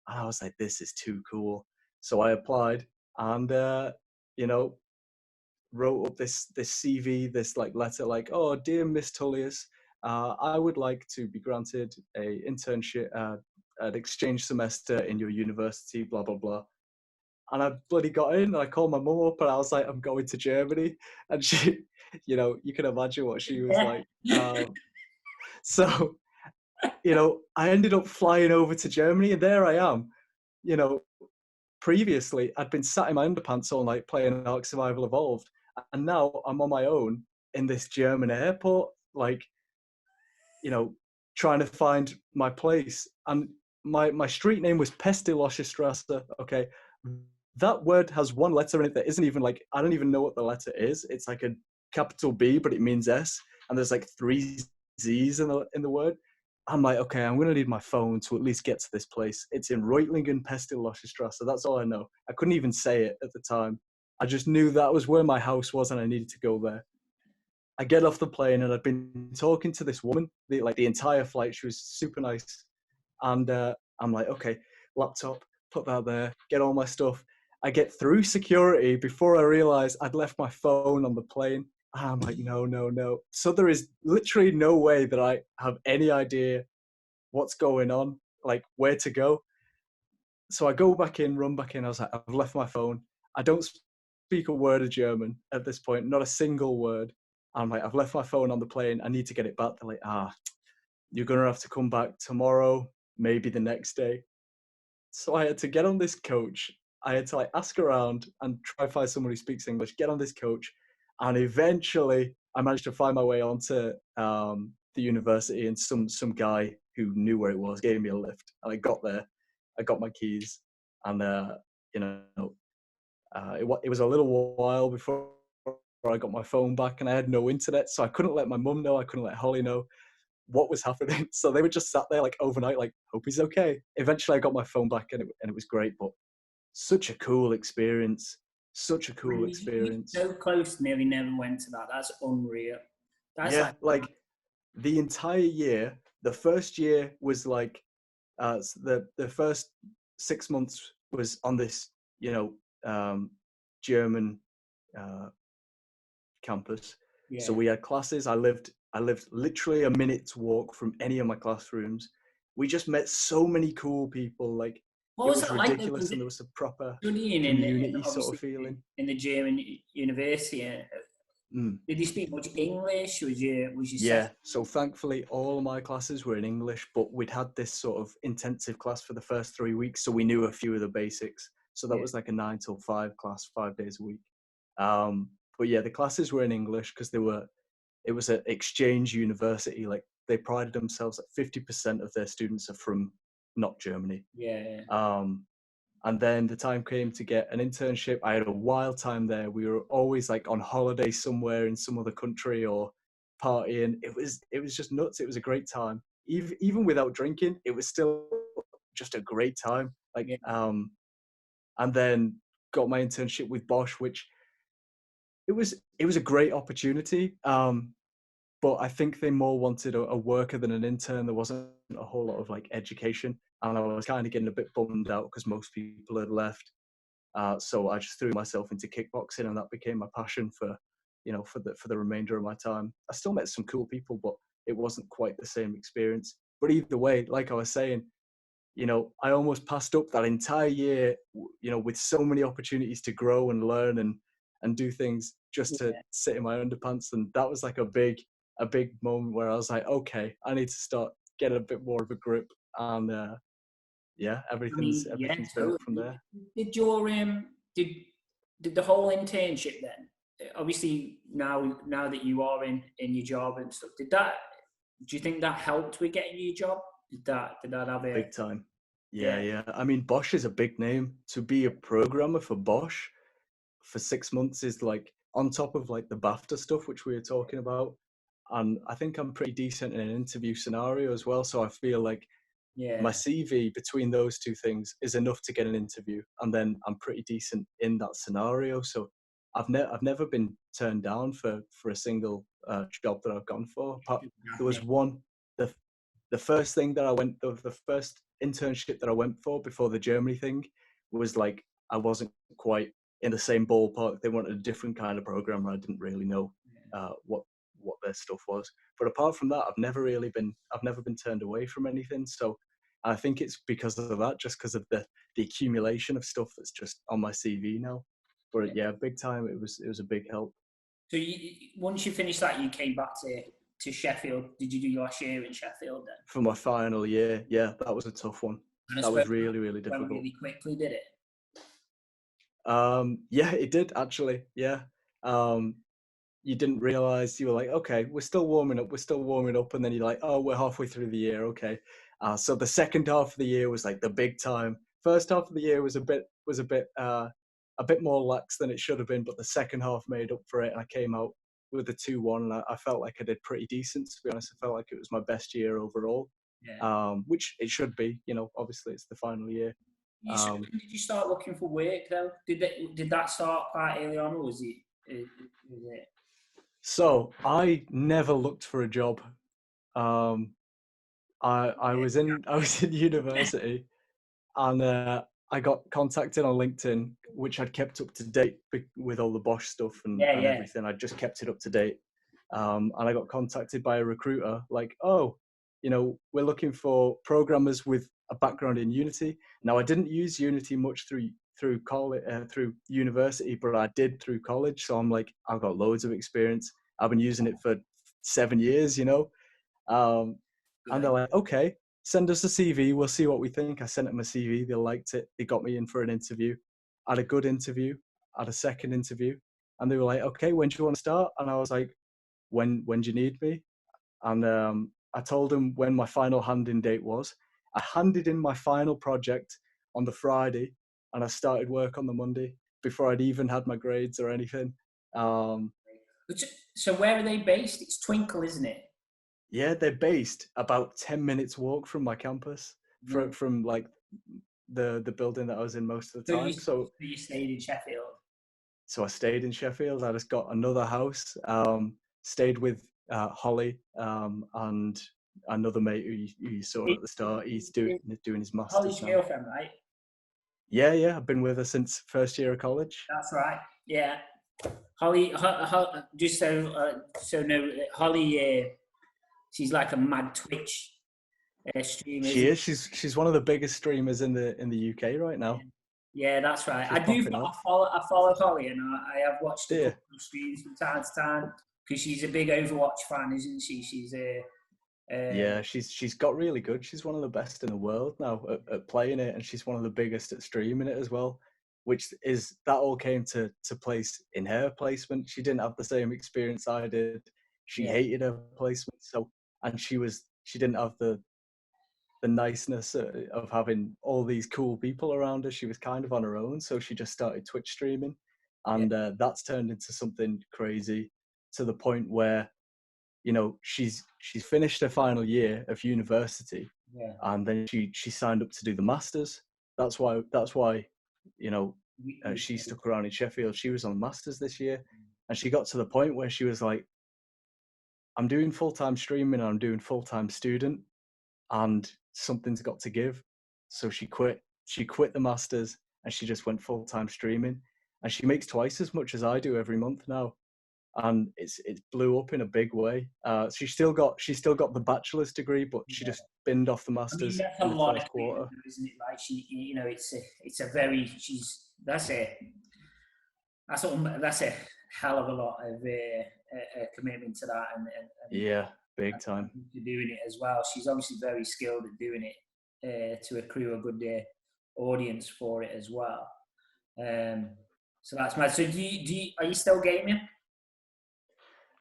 And I was like, this is too cool. So I applied, and, wrote up this CV, this like letter, like, oh, dear Miss Tullius, I would like to be granted a internship, an exchange semester in your university, blah blah blah. And I bloody got in, and I called my mum up, and I was like, I'm going to Germany, and she, you can imagine what she was Yeah. like. So, I ended up flying over to Germany, and there I am, you know, previously I'd been sat in my underpants all night playing Ark Survival Evolved, and now I'm on my own in this German airport, like, you know, trying to find my place. And my street name was Pestiloscherstrasse. Okay, that word has one letter in it that isn't even like, I don't even know what the letter is. It's like a capital B, but it means S, and there's like three Z's in the word. I'm like, okay, I'm gonna need my phone to at least get to this place. It's in Reutlingen Pestiloscherstrasse. That's all I know. I couldn't even say it at the time. I just knew that was where my house was, and I needed to go there. I get off the plane, and I'd been talking to this woman the entire flight. She was super nice, and I'm like, okay, laptop, put that there, get all my stuff. I get through security before I realize I'd left my phone on the plane. I'm like, no, no, no. So there is literally no way that I have any idea what's going on, like where to go. So I go back in, run back in. I was like, I've left my phone. I don't speak a word of German at this point, not a single word. I'm like, I've left my phone on the plane. I need to get it back. They're like, you're going to have to come back tomorrow, maybe the next day. So I had to get on this coach. I had to like ask around and try to find someone who speaks English, get on this coach. And eventually I managed to find my way onto the university, and some guy who knew where it was gave me a lift. And I got there, I got my keys, and you know, it was a little while before I got my phone back, and I had no internet, so I couldn't let my mum know, I couldn't let Holly know what was happening. So they were just sat there like overnight, like, hope he's okay. Eventually I got my phone back, and it was great, but such a cool experience. Such a cool You're experience. so close, nearly never went to that. That's unreal. That's Yeah, like, like the entire year, the first year was like, the first 6 months was on this, German uh, campus. So yeah. we had classes. I lived literally a minute's walk from any of my classrooms. We just met so many cool people. Like, What it was was that like? ridiculous, and there was a proper Studying community sort obviously of feeling. in the German university. Mm. Did you speak much English? Was your Yeah, set? so thankfully all of my classes were in English, but we'd had this sort of intensive class for the first 3 weeks, so we knew a few of the basics. So that Yeah, was like a 9 till 5 class, 5 days a week. But yeah, the classes were in English because it was an exchange university. Like, they prided themselves that 50% of their students are from not Germany. yeah, Um, and then the time came to get an internship. I had a wild time there. We were always like on holiday somewhere in some other country or partying. It was just nuts. It was a great time. Even without drinking, it was still just a great time. Like, yeah. and then got my internship with Bosch, which it was a great opportunity. But I think they more wanted a worker than an intern. There wasn't a whole lot of like education, and I was kind of getting a bit bummed out because most people had left. So I just threw myself into kickboxing, and that became my passion for the remainder of my time. I still met some cool people, but it wasn't quite the same experience. But either way, like I was saying, I almost passed up that entire year, with so many opportunities to grow and learn and do things, just to Yeah. sit in my underpants. And that was like a big moment where I was like, okay, I need to start getting a bit more of a grip. And yeah, I everything's mean, yeah, everything's been up from totally. there. Did your did did the whole internship then? Obviously, now that you are in your job and stuff, do you think that helped with getting your job? Did that have a Big time. Yeah, yeah, yeah. I mean, Bosch is a big name. To be a programmer for Bosch for 6 months is like on top of like the BAFTA stuff, which we were talking about. And I think I'm pretty decent in an interview scenario as well. So I feel like my yeah, CV between those two things is enough to get an interview, and then I'm pretty decent in that scenario. So I've never been turned down for a single job that I've gone for. But there was one, the the first thing that I went, the first internship that I went for before the Germany thing was like, I wasn't quite in the same ballpark. They wanted a different kind of programmer. I didn't really know what their stuff was. But apart from that, I've never been turned away from anything. So I think it's because of that, just because of the accumulation of stuff that's just on my CV now. But yeah. yeah, big time. It was a big help. So once you finished that, you came back to Sheffield. Did you do your last year in Sheffield then? For my final year, yeah, that was a tough one. And I That was suppose really, really that went difficult. really quickly, did it? Yeah, it did actually. Yeah. Um, you didn't realize you were like, okay, we're still warming up, and then you're like, oh, we're halfway through the year, okay. So the second half of the year was like the big time. First half of the year was a bit more lax than it should have been, but the second half made up for it, and I came out with a 2-1, and I felt like I did pretty decent. To be honest, I felt like it was my best year overall, Yeah. which it should be. You know, obviously it's the final year. When did you start looking for work though? Did that start quite early on, or was it? So I never looked for a job. Um, I Yeah, was in I was in university, and I got contacted on LinkedIn, which I'd kept up to date with all the Bosch stuff and yeah. everything. I just kept it up to date, and I got contacted by a recruiter, like, oh, you know, we're looking for programmers with a background in Unity. Now, I didn't use Unity much through college, through university, but I did through college. So I'm like, I've got loads of experience. I've been using it for 7 years, you know. Um, and they're Good. like, okay, send us a CV. We'll see what we think. I sent them a CV. They liked it. They got me in for an interview. I had a good interview. I had a second interview. And they were like, okay, when do you want to start? And I was like, when do you need me? And I told them when my final handing date was. I handed in my final project on the Friday, and I started work on the Monday before I'd even had my grades or anything. Um, So where are they based? It's Twinkle, isn't it? Yeah, they're based about 10 minutes walk from my campus, No. from like the building that I was in most of the time. You stayed in Sheffield. So I stayed in Sheffield. I just got another house, stayed with Holly, and another mate who you saw at the start. He's doing his Holly's masters now. girlfriend, right? Yeah, I've been with her since first year of college. That's right. Yeah. Holly, just so no, Holly, she's like a mad Twitch streamer, She isn't is. She's one of the biggest streamers in the UK right she? now. Yeah, that's right. She's popping I off. follow Holly, and I have watched a Dear. couple of streams from time to time because she's a big Overwatch fan, isn't she? She's Yeah, she's got really good. She's one of the best in the world now at playing it, and she's one of the biggest at streaming it as well. Which is that all came to place in her placement. She didn't have the same experience I did. She yeah, hated her placement, so and she didn't have the niceness of having all these cool people around her. She was kind of on her own, so she just started Twitch streaming, yeah, and that's turned into something crazy to the point where you know she's finished her final year of university, yeah. and then she signed up to do the masters. That's why you know she stuck around in Sheffield. She was on masters this year, and she got to the point where she was like, I'm doing full-time streaming and I'm doing full-time student, and something's got to give. So she quit the masters, and she just went full-time streaming, and she makes twice as much as I do every month now, and it blew up in a big way. She's still got the bachelor's degree, but she Yeah. just binned off the I mean, masters that's a in the lot of first quarter. commitment, isn't it? Like you know, it's a very that's a hell of a lot of commitment to that, and Yeah, big time. to doing it as well. She's obviously very skilled at doing it to accrue a good audience for it as well. Um, so that's mad. So are you still gaming?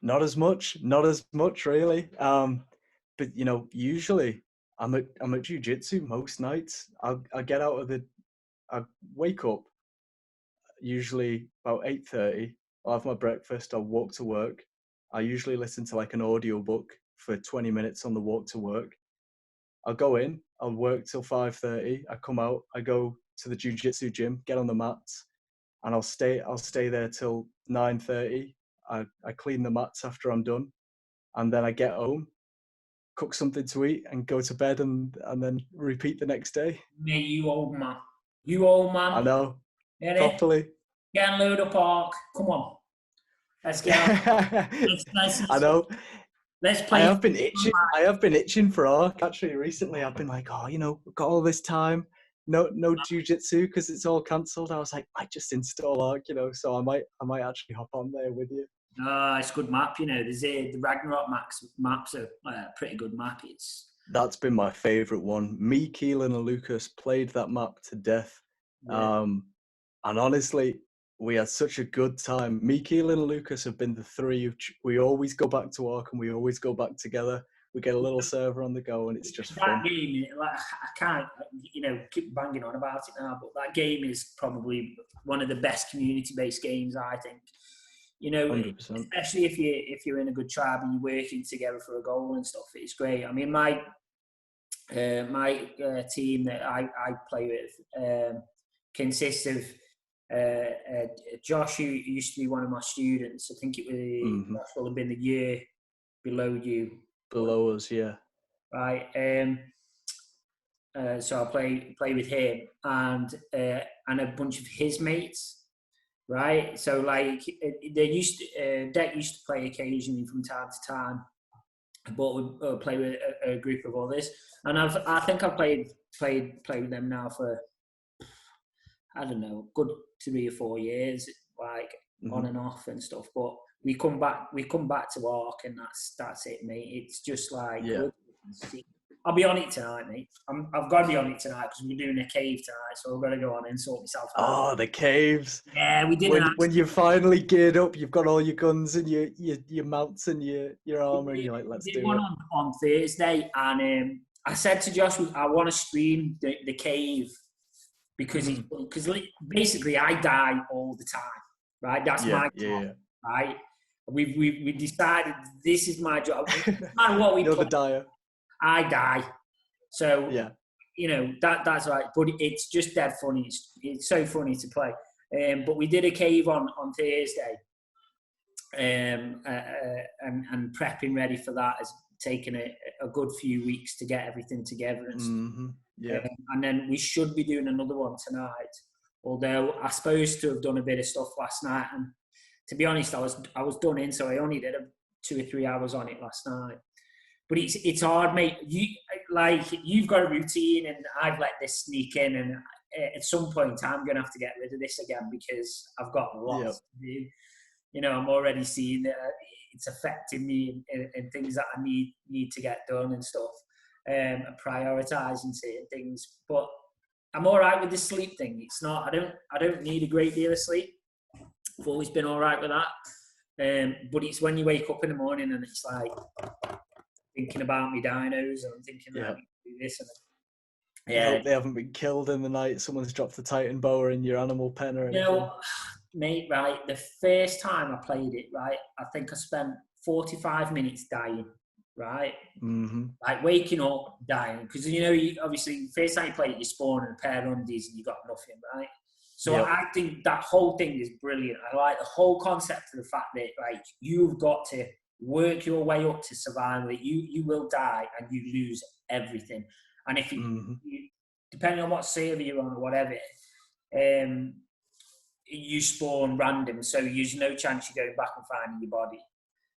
Not as much really. But you know, usually I'm at jujitsu most nights. I get out of the I wake up usually about 8:30. I'll have my breakfast. I'll walk to work. I usually listen to like an audio book for 20 minutes on the walk to work. I'll go in. I'll work till 5:30. I come out. I go to the jujitsu gym, get on the mats, and I'll stay there till 9:30. I clean the mats after I'm done, and then I get home, cook something to eat, and go to bed, and then repeat the next day. Me, you old man. You old I man. know, Get it? properly. Get and load up park. Come on. Let's get on. I know. Let's I play. have been itching. I have been itching for Ark actually recently. I've been like, oh, we've got all this time. No jujitsu because it's all cancelled. I was like, I just install Ark, so I might actually hop on there with you. It's a good map, There's the Ragnarok maps are a pretty good map. That's been my favourite one. Me, Keelan, and Lucas played that map to death. Yeah. And honestly, we had such a good time. Me, Keelan, and Lucas have been the three we always go back to Ark and we always go back together. We get a little server on the go and it's just That fun. game, like, I can't, keep banging on about it now, but that game is probably one of the best community-based games, I think. 100%. Especially if you're in a good tribe and you're working together for a goal and stuff, it's great. I mean, my team that I play with consists of Josh, who used to be one of my students. I think Josh will have been the year below you. Below us, yeah. Right. So I play with him and a bunch of his mates. Right. So like Deck used to play occasionally from time to time, but we play with a group of others. And I think I've played with them now for, I don't know, good 3 or 4 years, like on and off and stuff. But we come back to Ark, and that's it, mate. It's just like, I'll be on it tonight, mate. I've got to be on it tonight because we're doing a cave tonight, so I've got to go on and sort myself out. Oh, the caves! Yeah, we did. When you're finally geared up, you've got all your guns and your mounts and your armor, and you're like, let's do one it. on Thursday, and I said to Josh, I want to stream the cave because basically I die all the time, right? That's my job, right? We decided this is my job. No matter what we You're play, the dyer. I die. So yeah, that's right. But it's just dead funny. It's so funny to play. But we did a cave on Thursday, and prepping ready for that has taken a good few weeks to get everything together and stuff. And then we should be doing another one tonight. Although I supposed to have done a bit of stuff last night, and to be honest, I was done in, so I only did 2 or 3 hours on it last night. But it's hard, mate. You've got a routine, and I've let this sneak in, and at some point I'm going to have to get rid of this again because I've got lots to do. I'm already seeing that it's affecting me in things that I need to get done and stuff, and prioritising certain things. But I'm all right with the sleep thing. It's not. I don't need a great deal of sleep. I've always been all right with that. But it's when you wake up in the morning and it's like thinking about me dinos, and I'm thinking I need to do this. And I hope they haven't been killed in the night. Someone's dropped a Titan boa in your animal pen or anything. Mate, right, the first time I played it, right, I think I spent 45 minutes dying, right? Like waking up, dying. Because, obviously, first time you play it, you spawn in a pair of undies and you got nothing, right? So I think that whole thing is brilliant. I like the whole concept of the fact that, like, you've got to work your way up to survival. You will die and you lose everything. And if you depending on what server you're on or whatever, you spawn random, so there's no chance you're going back and finding your body.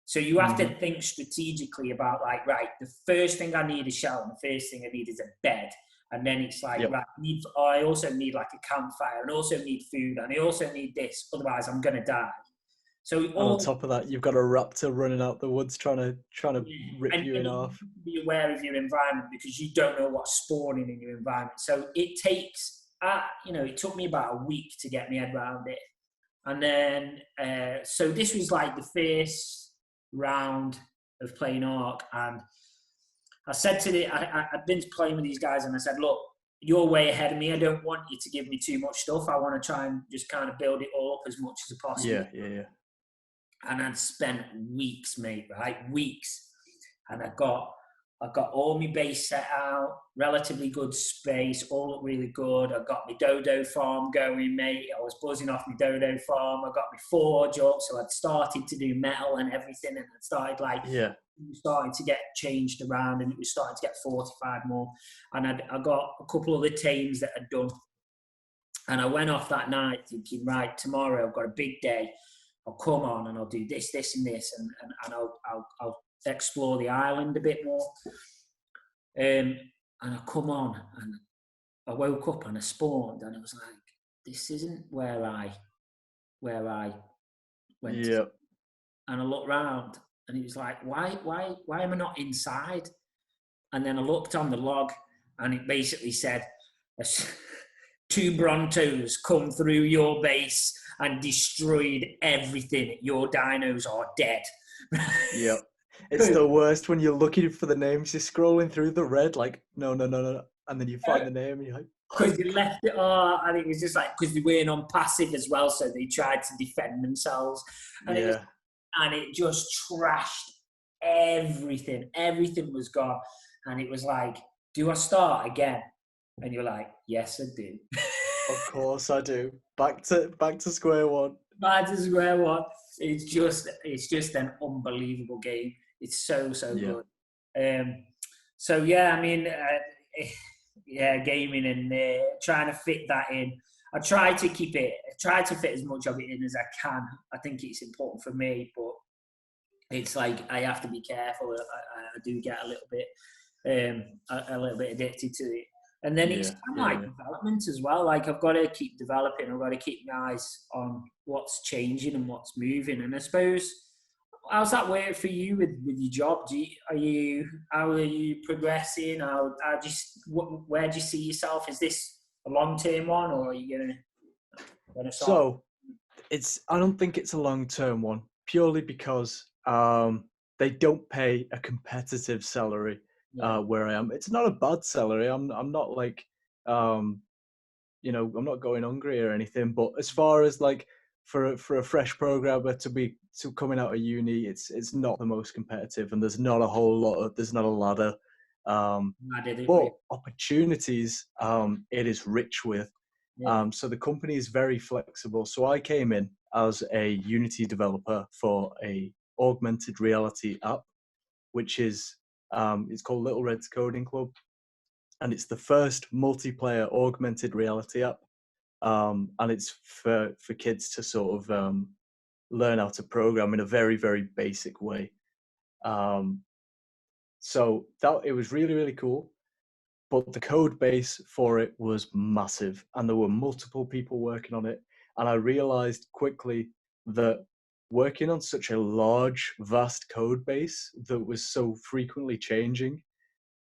So you have to think strategically about, like, right, the first thing I need is shelter, and the first thing I need is a bed. And then it's like, right, I also need like a campfire, and also need food, and I also need this, otherwise I'm going to die. So on top of that, you've got a raptor running out the woods trying to rip you in half. Be aware of your environment because you don't know what's spawning in your environment. So it takes, it took me about a week to get my head around it. And then, so this was like the first round of playing Ark. And I said I'd been playing with these guys and I said, look, you're way ahead of me. I don't want you to give me too much stuff. I want to try and just kind of build it all up as much as possible. Yeah. And I'd spent weeks, mate, right? Weeks. And I got all my base set out, relatively good space, all looked really good. I got my dodo farm going, mate. I was buzzing off my dodo farm. I got my forge up, so I'd started to do metal and everything, and I started starting to get changed around, and it was starting to get fortified more. And I got a couple of the tames that I'd done. And I went off that night thinking, right, tomorrow I've got a big day. I'll come on and I'll do this, this, and this, and I'll explore the island a bit more. And I come on and I woke up and I spawned and I was like, this isn't where I went. Yep. And I looked round and it was like, why am I not inside? And then I looked on the log and it basically said, two Brontos come through your base and destroyed everything. Your dinos are dead. Yep. It's the worst when you're looking for the names, you're scrolling through the red, like, no, no, no, no, no. And then you find the name and you're like, Because they left it, and it was just like, because they weren't on passive as well, so they tried to defend themselves. And yeah, it just trashed everything. Everything was gone. And it was like, do I start again? And you're like, yes, I do. of course I do. Back to square one. Back to square one. It's just an unbelievable game. It's so Yeah. good. So yeah, I mean, yeah, gaming and trying to fit that in. I try to fit as much of it in as I can. I think it's important for me, but it's like I have to be careful. I do get a little bit addicted to it. And then it's kind of like development as well. Like I've got to keep developing. I've got to keep my eyes on what's changing and what's moving. And I suppose, how's that work for you with your job? How are you progressing? Where do you see yourself? Is this a long-term one, or are you gonna start? So I don't think it's a long-term one, purely because they don't pay a competitive salary where I am. It's not a bad salary. I'm not like I'm not going hungry or anything. But as far as like for a fresh programmer to coming out of uni, it's not the most competitive, and there's not a ladder. But opportunities, it is rich with. So the company is very flexible. So I came in as a Unity developer for a augmented reality app, which is it's called Little Red's Coding Club, and it's the first multiplayer augmented reality app, and it's for kids to sort of learn how to program in a very, very basic way. So that it was really, really cool. But the code base for it was massive, and there were multiple people working on it. And I realized quickly that working on such a large, vast code base that was so frequently changing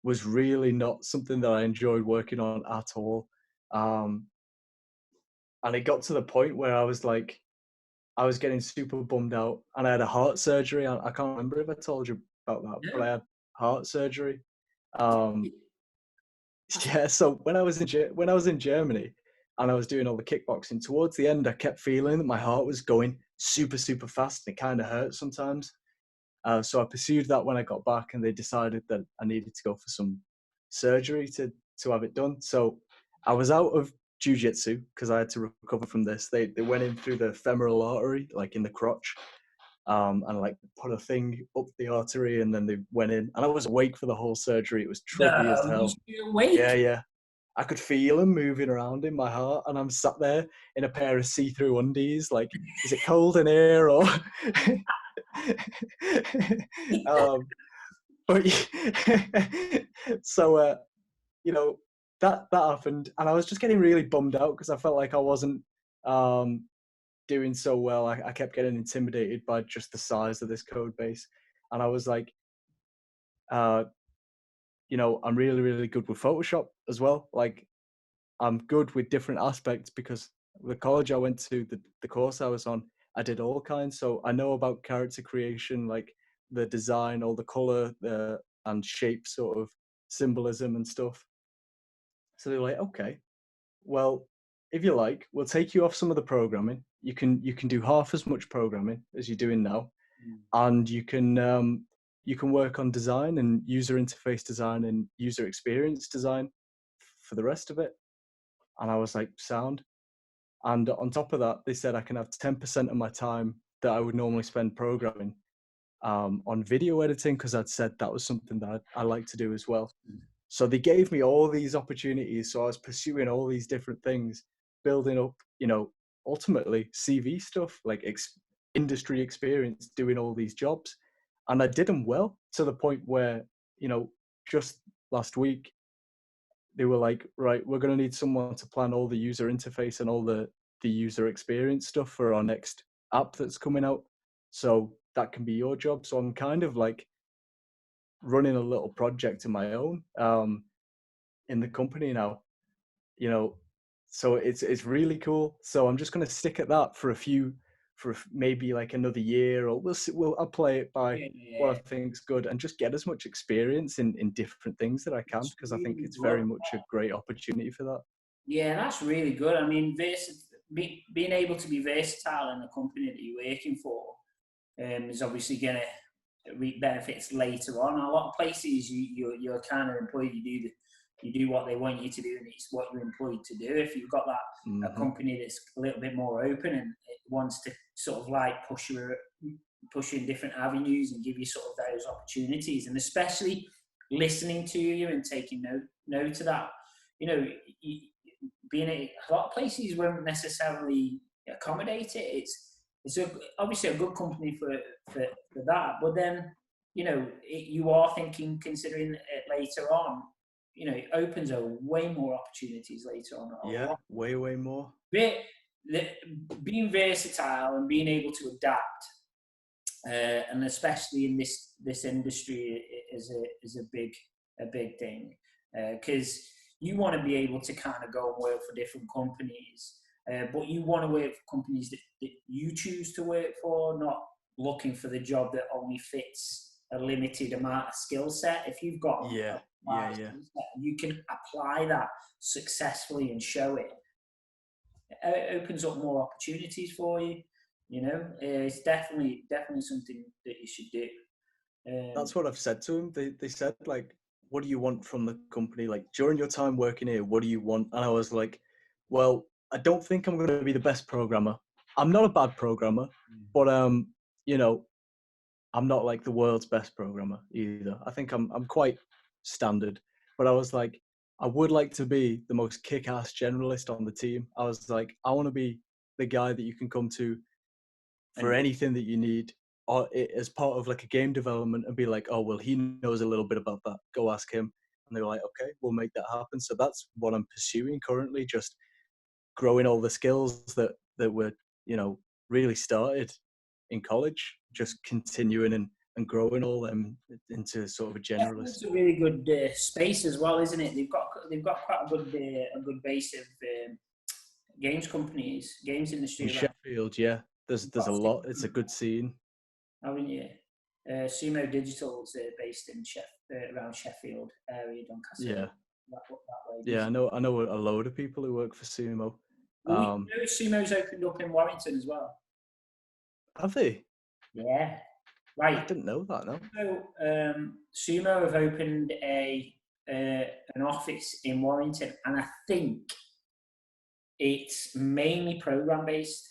was really not something that I enjoyed working on at all. And it got to the point where I was getting super bummed out, and I had a heart surgery. I can't remember if I told you about that, but I had heart surgery. Yeah, so when I was in Germany and I was doing all the kickboxing, towards the end I kept feeling that my heart was going super, super fast, and it kind of hurt sometimes. So I pursued that when I got back, and they decided that I needed to go for some surgery to have it done. So I was out of jiu-jitsu because I had to recover from this. They went in through the femoral artery, like in the crotch, and like put a thing up the artery, and then they went in. And I was awake for the whole surgery. It was trippy as hell. Yeah, yeah. I could feel him moving around in my heart, and I'm sat there in a pair of see-through undies. Like, is it cold in here or? But so that happened, and I was just getting really bummed out because I felt like I wasn't doing so well. I kept getting intimidated by just the size of this code base, and I was like, I'm really, really good with Photoshop as well. Like, I'm good with different aspects because the college I went to, the course I was on, I did all kinds. So I know about character creation, like the design, all the color, and shape sort of symbolism and stuff. So they're like, okay, well, if you like, we'll take you off some of the programming. You can do half as much programming as you're doing now, and you can work on design and user interface design and user experience design for the rest of it. And I was like, sound. And on top of that, they said I can have 10% of my time that I would normally spend programming on video editing, because I'd said that was something that I like to do as well. So they gave me all these opportunities. So I was pursuing all these different things, building up, ultimately CV stuff, like industry experience, doing all these jobs. And I did them well, to the point where, just last week, they were like, right, we're going to need someone to plan all the user interface and all the user experience stuff for our next app that's coming out. So that can be your job. So I'm kind of like running a little project of my own in the company now, So it's really cool. So I'm just going to stick at that for maybe like another year, or we'll see. I'll play it by what I Yeah, think's good, and just get as much experience in different things that I can, it's because I think really it's very good. much a great opportunity for that. Yeah, that's really good. I mean, being able to be versatile in the company that you're working for is obviously going to reap benefits later on. A lot of places you're kind of employed, you do what they want you to do, and it's what you're employed to do. If you've got that a Hmm. company that's a little bit more open and it wants to sort of like push you in different avenues and give you sort of those opportunities, and especially listening to you and taking note of that, you know, being a lot of places won't necessarily accommodate it. It's obviously a good company for that, but then you are thinking, considering it later on, it opens up way more opportunities later on. A Yeah, lot. way more. Being versatile and being able to adapt, and especially in this industry, is a big thing, because you want to be able to kind of go and work for different companies, but you want to work for companies that you choose to work for, not looking for the job that only fits a limited amount of skill set. If you've got a wide Yeah. skill set, you can apply that successfully and show it. It opens up more opportunities for you. It's definitely something that you should do. That's what I've said to them. They said, like, what do you want from the company? Like, during your time working here, what do you want? And I was like, well, I don't think I'm going to be the best programmer. I'm not a bad programmer, but you know, I'm not like the world's best programmer either. I think I'm quite standard. But I was like, I would like to be the most kick-ass generalist on the team. I was like, I want to be the guy that you can come to for And anything that you need, or as part of like a game development, and be like, oh well, he knows a little bit about that, go ask him. And they were like, okay, we'll make that happen. So that's what I'm pursuing currently, just growing all the skills that were, really started in college, just continuing and growing all them into sort of a generalist. it's a really good space as well, isn't it? They've got quite a good base of games companies, games In industry around. Sheffield, yeah, You've there's got a lot. It's a good scene. haven't you? Sumo Digital's based in around Sheffield area, Doncaster, Yeah, that way. yeah, I know a load of people who work for Sumo. Well, um Sumo's opened up in Warrington as well. have they? Yeah, I right. didn't know that. No. So, Sumo have opened an office in Warrington, and I think it's mainly program based.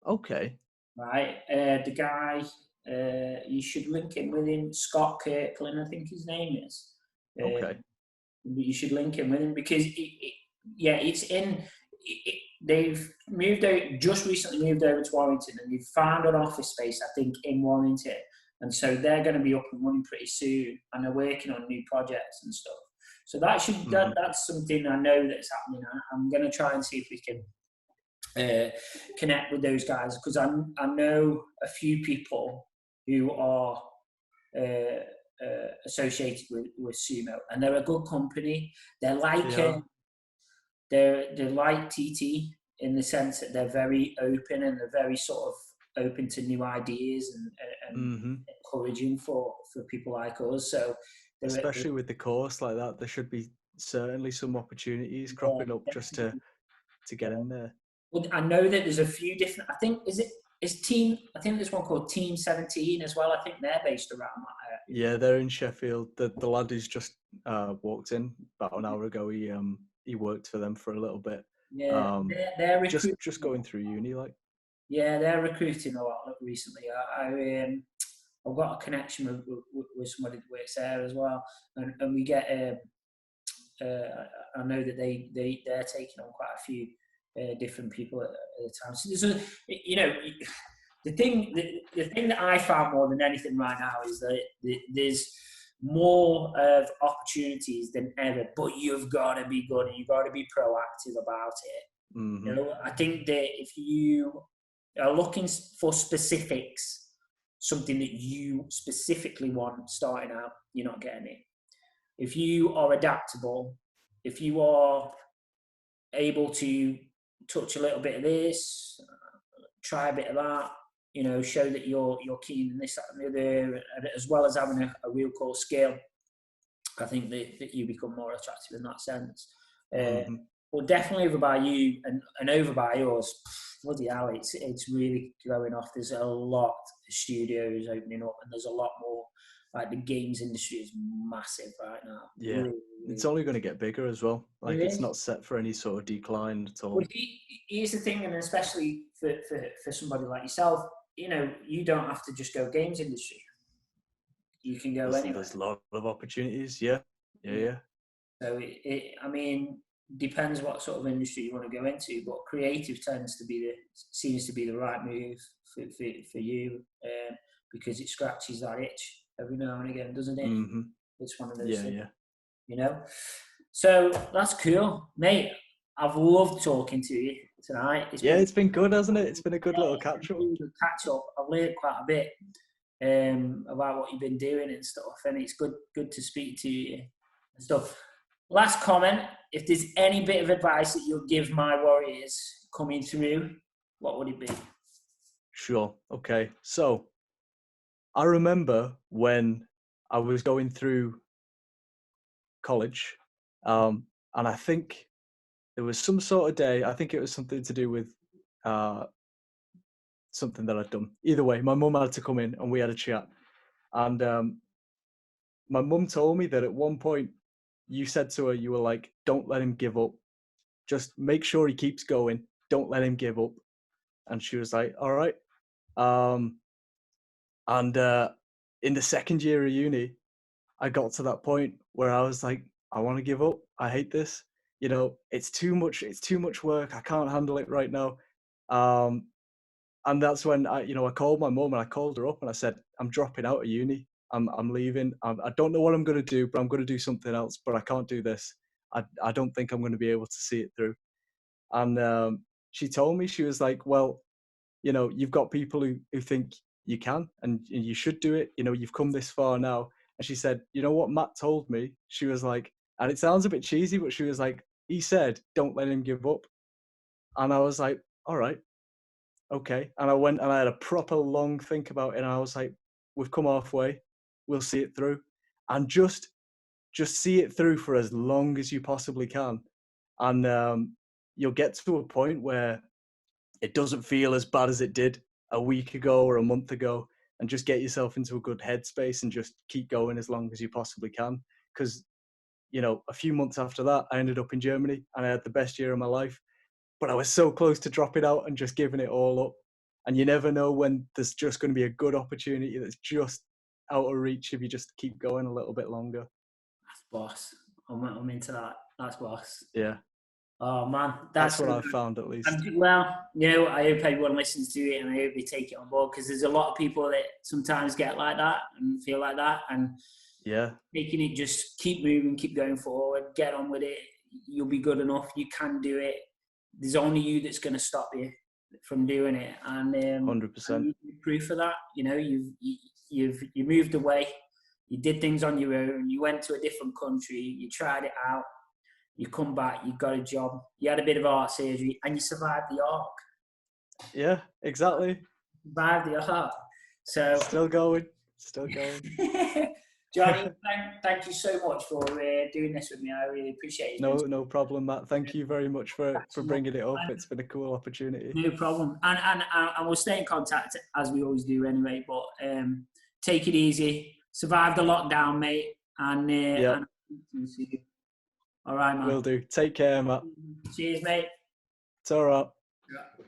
Okay. Right, the guy, you should link him with him, Scott Kirkland, I think his name is. Uh, Okay. you should link him with him because yeah, it's in. They've moved out, just recently moved over to Warrington, and they've found an office space, I think, in Warrington, and so they're going to be up and running pretty soon, and they're working on new projects and stuff. So Hmm. that's something I know that's happening. I'm going to try and see if we can connect with those guys, because I know a few people who are associated with Sumo, and they're a good company. They're like They are. they're like TT in the sense that they're very open, and they're very sort of open to new ideas, and Hmm. encouraging for people like us. So they're, Especially with the course like that, there should be certainly some opportunities yeah, cropping up just definitely. to get in there. Well, I know that there's a few different. I think is team. I think there's one called Team 17 as well. I think they're based around that area. Yeah, they're in Sheffield. The lad who's just walked in about an hour ago. He worked for them for a little bit. Yeah, Um, they're just recruiting. just going through uni, like. Yeah, they're recruiting a lot recently. I've got a connection with somebody that works there as well, and we get. I know that they're taking on quite a few different people at the time. So there's the thing that I found more than anything right now is that there's more of opportunities than ever, but you've got to be good and you've got to be proactive about it. Hmm. I think that if you are looking for specifics, something that you specifically want starting out, you're not getting it. If you are adaptable, if you are able to touch a little bit of this, try a bit of that, you know, show that you're keen in this, that, and the other, as well as having a real core skill. I think that you become more attractive in that sense. But definitely over by you and over by yours, bloody hell, it's really going off. There's a lot of studios opening up, and there's a lot more. Like the games industry is massive right now. Yeah, really, it's only going to get bigger as well. Like it it's is. not set for any sort of decline at all. But here's the thing, and especially for somebody like yourself, you know, you don't have to just go games industry. You can go anywhere. There's a lot of opportunities. Yeah. So I mean, depends what sort of industry you want to go into, but creative seems to be the right move for you, because it scratches that itch every now and again, doesn't it? It's one of those things. Yeah. You know, so that's cool, mate. I've loved talking to you tonight. It's been good, hasn't it? It's been a good little catch up. I've learned quite a bit about what you've been doing and stuff, and it's good to speak to you and stuff. Last comment: if there's any bit of advice that you'll give my warriors coming through, what would it be? Sure. Okay. So I remember when I was going through college, and I think there was some sort of day, I think it was something to do with something that I'd done. Either way, my mum had to come in and we had a chat. And my mum told me that at one point you said to her, you were like, don't let him give up. Just make sure he keeps going. Don't let him give up. And she was like, all right. And in the second year of uni, I got to that point where I was like, I want to give up. I hate this. You know, it's too much work. I can't handle it right now. And that's when I called my mum and I called her up and I said, I'm dropping out of uni. I'm leaving. I don't know what I'm going to do, but I'm going to do something else. But I can't do this. I don't think I'm going to be able to see it through. And she told me, she was like, well, you know, you've got people who think you can and you should do it. You know, you've come this far now. And she said, you know what Matt told me? She was like, and it sounds a bit cheesy, but she was like, he said, don't let him give up. And I was like, all right, okay. And I went and I had a proper long think about it. And I was like, we've come halfway. We'll see it through. And just see it through for as long as you possibly can. And you'll get to a point where it doesn't feel as bad as it did a week ago or a month ago, and just get yourself into a good headspace and just keep going as long as you possibly can. Because, you know, a few months after that, I ended up in Germany and I had the best year of my life, but I was so close to dropping out and just giving it all up. And you never know when there's just going to be a good opportunity that's just out of reach if you just keep going a little bit longer. That's boss. I'm into that. That's boss. Yeah. Oh man, that's what I've found at least. Well, you know, I hope everyone listens to it and I hope they take it on board, because there's a lot of people that sometimes get like that and feel like that, and making it just keep moving, keep going forward, get on with it. You'll be good enough. You can do it. There's only you that's going to stop you from doing it, and 100%. You proof of that. You know, you moved away. You did things on your own. You went to a different country. You tried it out. You come back, you got a job, you had a bit of heart surgery, and you survived the arc. Yeah, exactly. Survived the arc. So still going. Johnny, thank you so much for doing this with me. I really appreciate it. No problem, Matt. Thank you very much for bringing it up. It's been a cool opportunity. No problem. And we'll stay in contact as we always do anyway. But take it easy. Survive the lockdown, mate. And see you. All right, man. Will do. Take care, Matt. Cheers, mate. It's all right. Yeah.